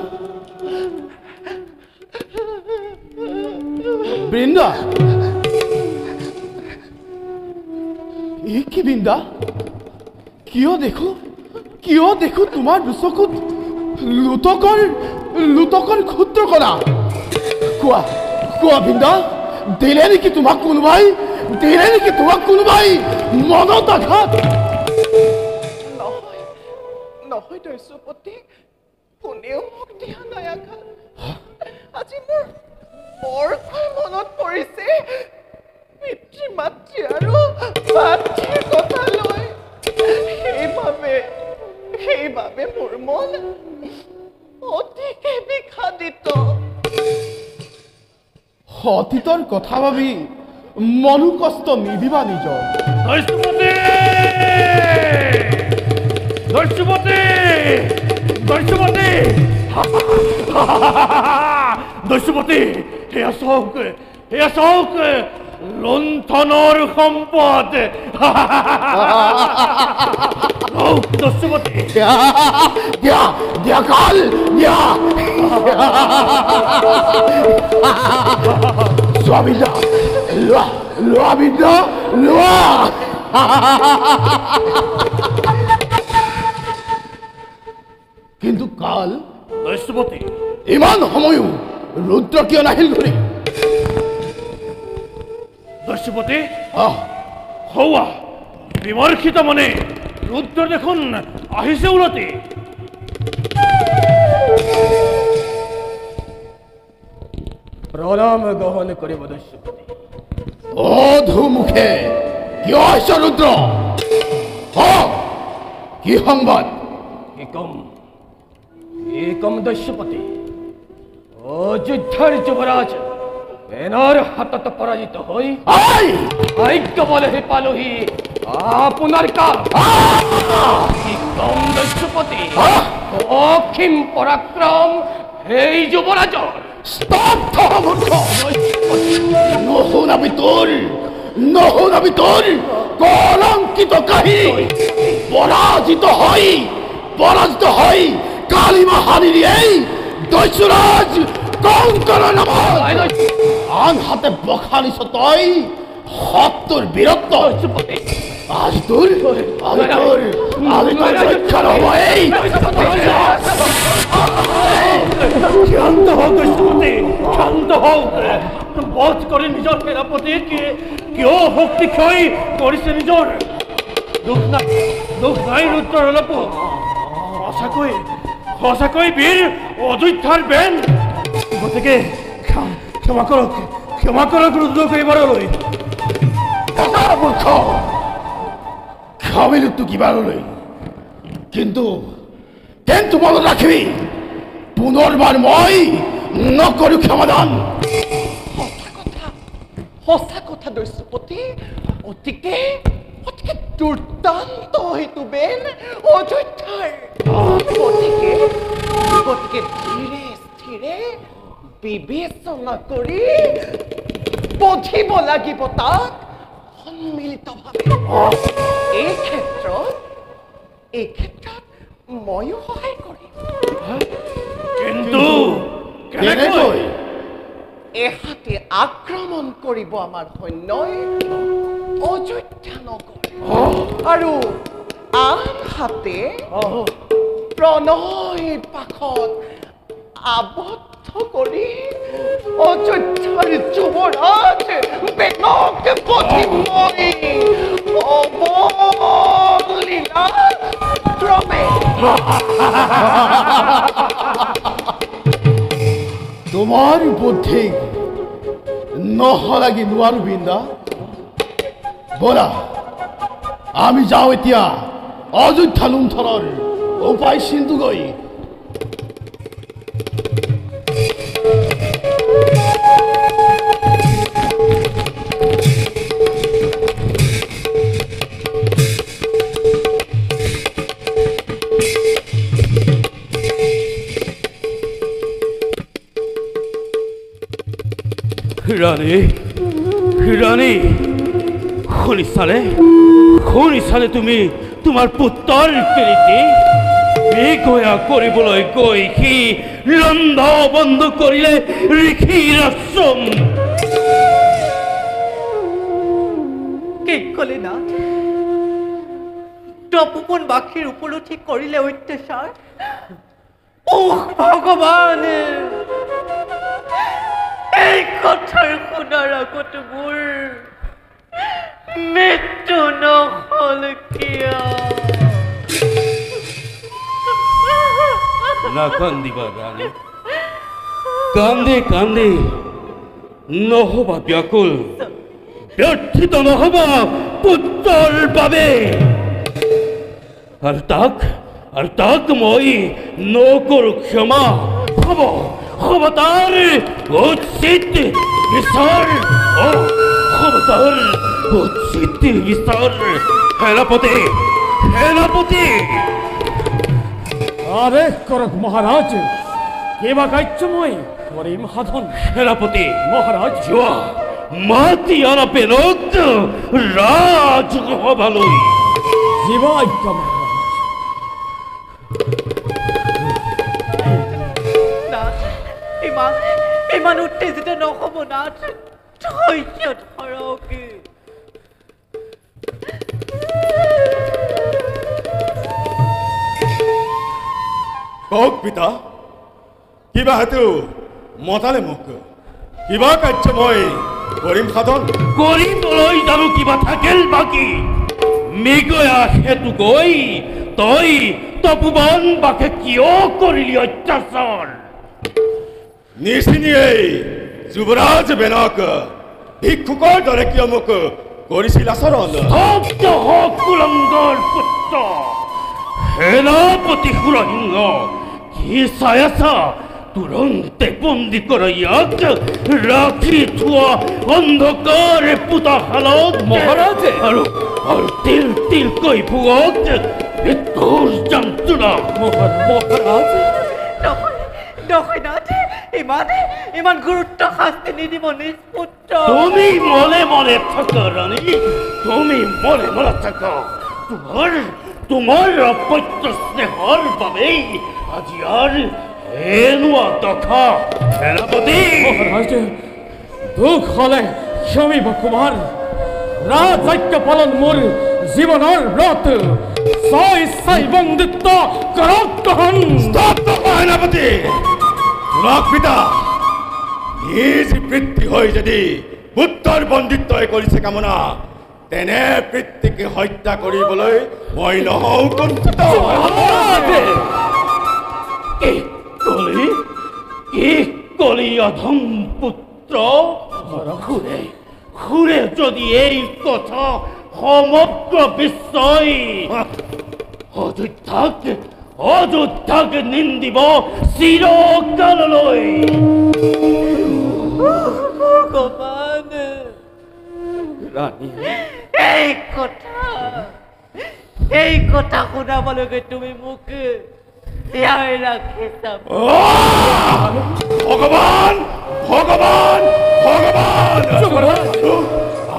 বৃন্দা কি বৃন্দা কিয় দেখো তোমাৰ দুচকুত লুটকৰ ক্ষুদ্ৰ কণা কোৱা বৃন্দা দিলে নেকি তোমাক কোনোবাই মনত আঘাত নহয় দস্যুপতি কোনেও মোক দিয়া নাই আঘাত আজি মোৰ বৰকৈ মনত পৰিছে পিতৃ মাতৃ আৰু ভাতৃৰ কথা লৈ সেইবাবে মোৰ মন অতিকে বিষাদিত অতীতৰ কথা ভাবি মনো কষ্ট নিদিবা নিজৰ দস্যুপতি এয়া চাওক লুণ্ঠনৰ সম্পদ দস্যুপতি দিয়া কাল দিয়া স্বামীদা লোৱা কিন্তু কাল দস্যুপতি ইমান সময়ো ৰুদ্ৰ কিয় নাহিল ঘূৰি দস্যুপতি হৌৱা বিমৰ্ষিত মনে ৰুদ্ৰ দেখোন আহিছে উলটি প্ৰণাম গ্ৰহণ কৰিব দস্যুপতি অধুমুখে কিয় আহিছ ৰুদ্ৰ কি সংবাদ একম দস্যুপতি অযোধ্যাৰ যুৱৰাজ এনাৰ হাতত পৰাজিত হৈ ভাগ্য বলেহে পালোহি আপোনাৰ কাম দস্যুপতি অসীম পৰাক্ৰম সেই যুৱৰাজৰ স্তব্ধ মূৰ্খ নুশুনাবি তোৰ কলংকিত কাহিনী পৰাজিত হৈ কালিমা হানিৰি এই দস্যুৰাজ কংকৰৰ নামত আনহাতে বখানিছ তই সত্তৰ বীৰত্ব আজ তোৰ ৰক্ষাৰ হ'ব এই শান্ত হওক দস্যুপতি শান্ত হওক বধ কৰি নিজৰ সেনাপতিক কিয় শক্তি ক্ষয় কৰিছে নিজৰ দুখ নাই ৰুদ্ৰৰ অলপো সঁচাকৈ বীৰ অযোধ্যাৰ বেন গতিকে ক্ষমা কৰক ৰুদ্ৰক এইবাৰলৈ ক্ষমিলো তোক ইবাৰলৈ কিন্তু মনত ৰাখিবি পুনৰবাৰ মই নকৰো ক্ষমাদান সঁচা কথা দস্যুপতি অতিকে দুৰ্দান্ত সেইটো বেন অযোধ্যাৰ গতিকে ধীৰে স্থিৰে বিবেচনা কৰি বধিব লাগিব তাক সন্মিলিতভাৱে এই ক্ষেত্ৰত ময়ো সহায় কৰিম কিন্তু কেনেকৈ এহাতে আক্ৰমণ কৰিব আমাৰ সৈন্যই অযোধ্যা নগৰ আৰু আনহাতে প্ৰণয় পাশত আবদ্ধ কৰি অযোধ্যাৰ যুৱৰাজ বেনক বধি মই অৱলীলা ক্ৰমে তোমাৰ বুদ্ধি নহলাগি নোৱাৰো বৃন্দা বলা আমি যাওঁ এতিয়া অযোধ্যা লুণ্ঠনৰ উপায় চিন্তুগৈ ৰাণী ৰাণী শুনিছানে তুমি তোমাৰ পুত্ৰৰ কীৰ্তি বিগয়া কৰিবলৈ গৈ সি ৰন্ধা বন্ধ কৰিলে ঋষিৰ আশ্ৰম কি ক'লে না তপোবন বাসীৰ ওপৰত ঠিক কৰিলে অত্যাচাৰ ভগৱান এই কথাৰ শুনাৰ আগত মোৰ মৃত্যু নহ'ল কিয় নাকান্দিবা ৰাণী কান্দে কান্দে নহবা ব্যাকুল ব্যৰ্থিত নহবা পুত্ৰৰ বাবে আৰু তাক মই নকৰো ক্ষমা হ'ব তাৰ উচিত বিচাৰ হ'ব তাৰ উচিত বিচাৰ সেনাপতি আদেশ কৰক মহাৰাজ কিবা কাৰ্য মই কৰিম সাধন সেনাপতি মহাৰাজ যোৱা মাতি আনা বেনক ৰাজসভালৈ জীৱ আজ্ঞা মহাৰাজ ইমান উত্তেজিত নহ'ব নাথ ধৈৰ্য ধৰক কওক পিতা কিবা হেতু মতালে মোক কিবা কাৰ্য মই কৰিম সাধন কৰিবলৈ জানো কিবা থাকিল বাকী মৃগয়া সেতু গৈ তই তপোবন বাকে কিয় কৰিলি অত্যাচাৰ নিচিনিয়েই যুৱৰাজ বেনক ভিক্ষুকৰ দৰে কিয় মোক কৰিছিল আচৰণ কুলংগৰ পুত্ৰ সেনাপতি সুৰসিংহ কি চাই আছা তুৰন্তে বন্দী কৰা ইয়াক ৰাখি থোৱা অন্ধকাৰ পোতাশালত মহাৰাজ আৰু তিল তিলকৈ ভুৱক মৃত্যুৰ যন্ত্ৰণা মহাৰাজ নহয় নাথ ইমান গুৰুত্ব শাস্তি নিদিব নিজ পুত্ৰ তুমি মনে থাকা ৰাণী তুমি মনে থাকা তোমাৰ অপত্য স্নেহৰ বাবেই আজি আৰু এনেকুৱা দশা সেনাপতি মহাৰাজ দুখ হ'লে ক্ষমিব কুমাৰ ৰাজজ্ঞ পালন মোৰ জীৱনৰ ব্ৰত স্বইচ্ছাই বন্দিত্ব কৰক গ্ৰহণ সেনাপতি শুনক পিতা নিজ পিতৃ হৈ যদি পুত্ৰৰ বন্দিত্বই কৰিছে কামনা তেনে পিতৃকে হত্যা কৰিবলৈ মই নহওঁ কুণ্ঠিত কি কলি অধম পুত্ৰ খুৰে যদি এই কথা সমগ্ৰ বিশ্বই অযোধ্যাক নিন্দিব চিৰকাললৈ ভগৱান ৰাণী এই কথা শুনাবলৈকে তুমি মোক ইয়াই ৰাখিছা ভগৱান ভগৱান ভগৱান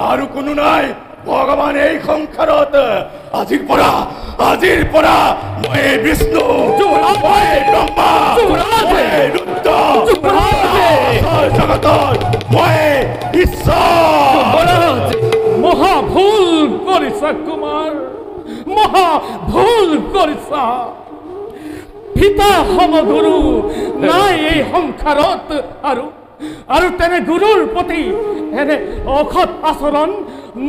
আৰু কোনো নাই ভগৱান এই সংসাৰত আজিৰ পৰা মই বিষ্ণু মই ব্ৰহ্মা মই ৰুদ্ৰ জগতৰ মই ঈশ্বৰ মহা ভুল কৰিছা কুমাৰ মহা ভুল কৰিছা পিতা সমগুৰু নাই এই সংসাৰত আৰু তেনে গুৰুৰ প্ৰতি এনে অসৎ আচৰণ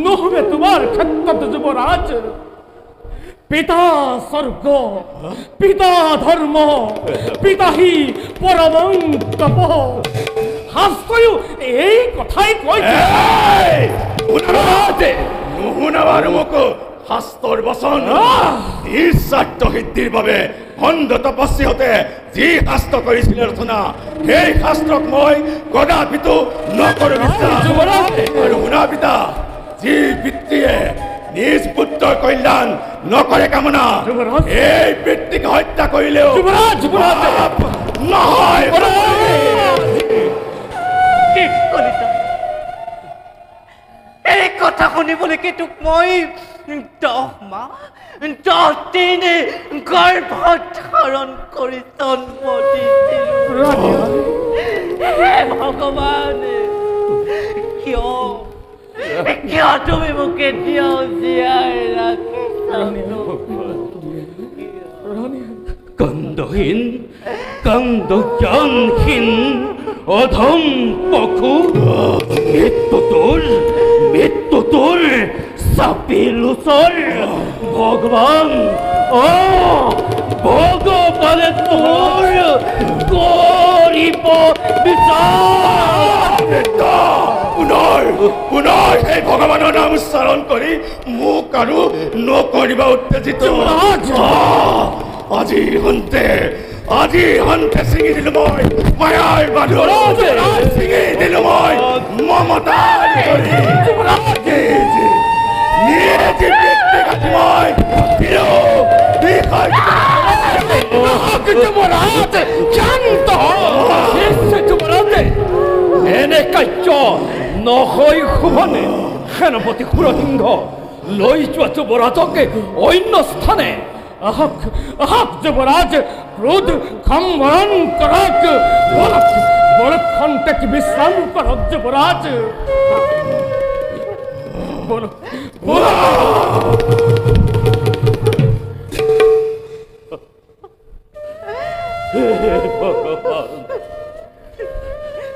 নহ'বে তোমাৰ ক্ষেত্ৰত যুৱৰাজ। পিতা স্বৰ্গ, পিতা ধৰ্ম, পিতাহি পৰমং তপ। শাস্ত্ৰয়ো এই কথাই কয়। নুশুনাবাৰু মোক শাস্ত্ৰৰ বচন। নিস্বাৰ্থ সিদ্ধিৰ বাবে অন্ধ তপস্বীহঁতে যি শাস্ত্ৰ কৰিছিলে ৰচনা, সেই শাস্ত্ৰক মই কদাপিতো নকৰোঁ বিশ্বাস। আৰু শুনা পিতা, যি পিতৃয়ে নিজ পুত্ৰৰ কল্যাণ নকৰে কামনা, এই পিতৃক হত্যা কৰিলেও নহয়। এই কথা শুনিবলৈকে তোক মই 10 মাহ 10 দিন গৰ্ভত ধাৰণ কৰি জন্ম দিছিলোঁ। হে ভগৱান, কিয় তুমি মোক কেতিয়াও জীয়াই ৰাখিছা? কান্দহীন, কান্দজ্ঞানহীন অধম পশু, মৃত্যু তোৰ চাপিলোচৰ। ভগৱান, ভগৱানে তোৰ কৰিব বিচাৰ। পুনৰ সেই ভগৱানৰ নাম উচ্চাৰণ কৰি মোক আৰু নকৰিবা উত্তেজিত। আজি হন্তে ছিঙি দিলো মই মায়াৰ বান্ধোন, ছিঙি দিলো মই মমতাৰ এনে কাৰ্য নহয় শোভনে। সেনাপতি সুৰসিংহ লৈ যোৱা যুৱৰাজকে অন্য স্থানে। আহক যুৱৰাজ, ক্ৰোধ সম্বৰণ কৰক। বৰক্ষণতে বিশ্ৰাম কৰক যুৱৰাজ।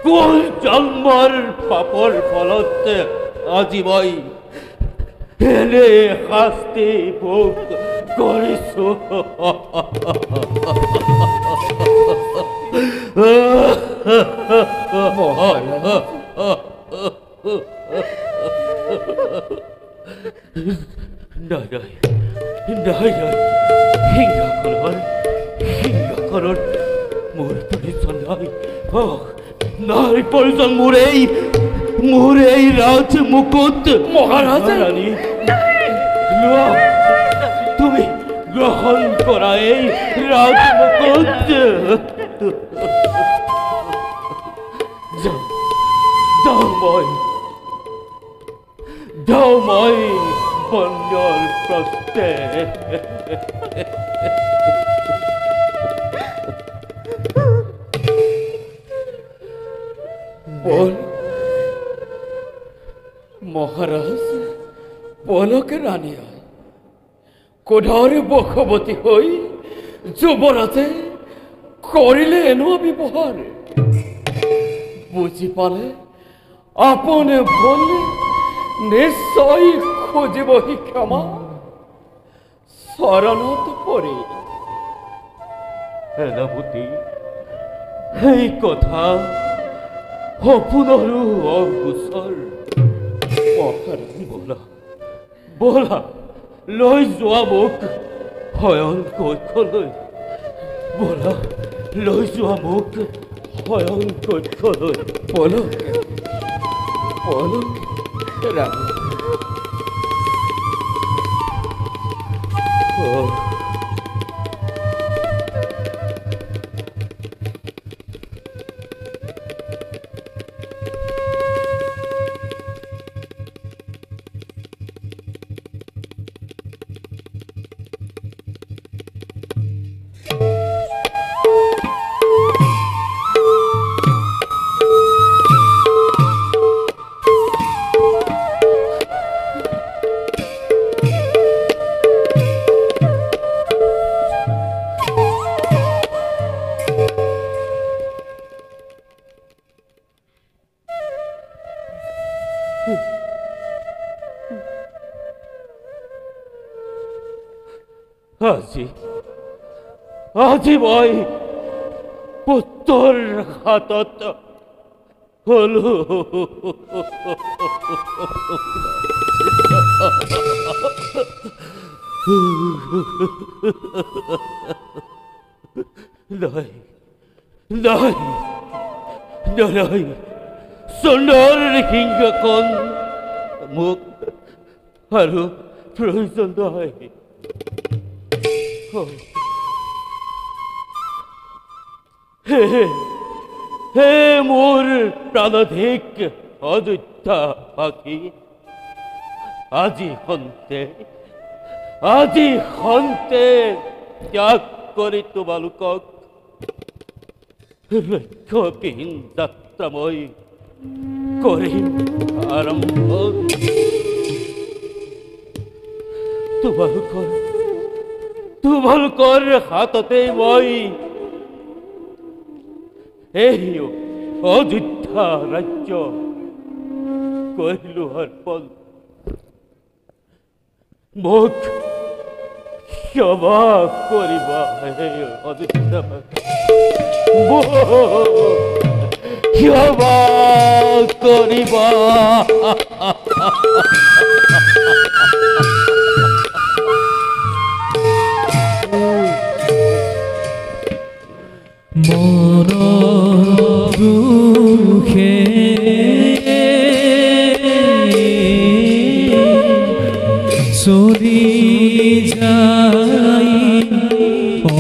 কোন জন্মৰ পাপৰ ফলত আজি মই এনে শাস্তি ভোগ কৰিছো। সিংহাসনৰ মোৰ পৰিচয় নাই। নাই প্ৰয়োজন মোৰ এই ৰাজ মুকুট। মহাৰাণী, তুমি গ্ৰহণ কৰা এই ৰাজ মুকুট। যাওঁ মই বন্যৰ প্ৰস্তে। মহাৰাজ, বলকে ৰানী কোধাৰে বশবতী হই যুবৰাজে কৰিলে এনো ব্যৱহাৰ। বুঝি পালে আপনে বললে নিশ্চয় খুঁজিবহি ক্ষমা। শৰণত পৰি সেনাপতি এই কথা সপোনৰো অগোচৰ। বলা লৈ যোৱা মোক শয়ন কক্ষলৈ। বলা লৈ যোৱা মোক শয়ন কক্ষলৈ। বলক ৰাণী। আজি মই পুত্ৰৰ হাতত হলো নহয় নহয় নহয় সোণৰ সিংহখন মোক আৰু প্ৰয়োজন নহয় হে মোৰ প্ৰাণধিক অযোধ্যা পাখি আজি সন্তে ত্যাগ কৰি তোমালোকক লক্ষ্যবিহীন যাত্ৰা মই কৰিম আৰম্ভ তোমালোকৰ হাততে মই এই অযোধ্যা ৰাজ্য কৰিলো অৰ্পণ মোক ক্ষমা কৰিবা হে অযোধ্যা ক্ষমা কৰিবা দুখে চলি যায়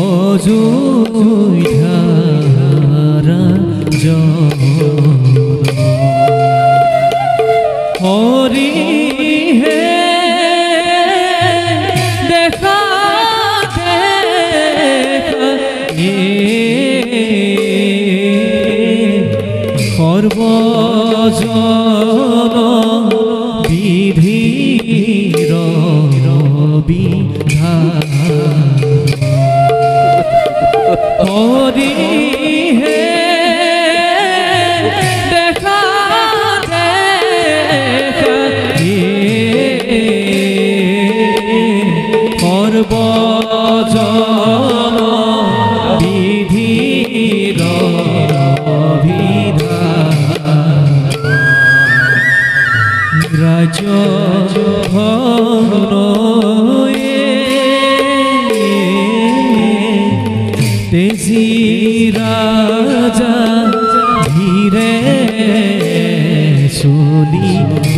অযোধ্যাৰ হৰিহে দেখা সৰ্বজন বিধিৰ বিধান হৰিহে দেখা সৰ্বজন বিধিৰ ৰাজ্য তেজি ৰাজা ধীৰে চলিব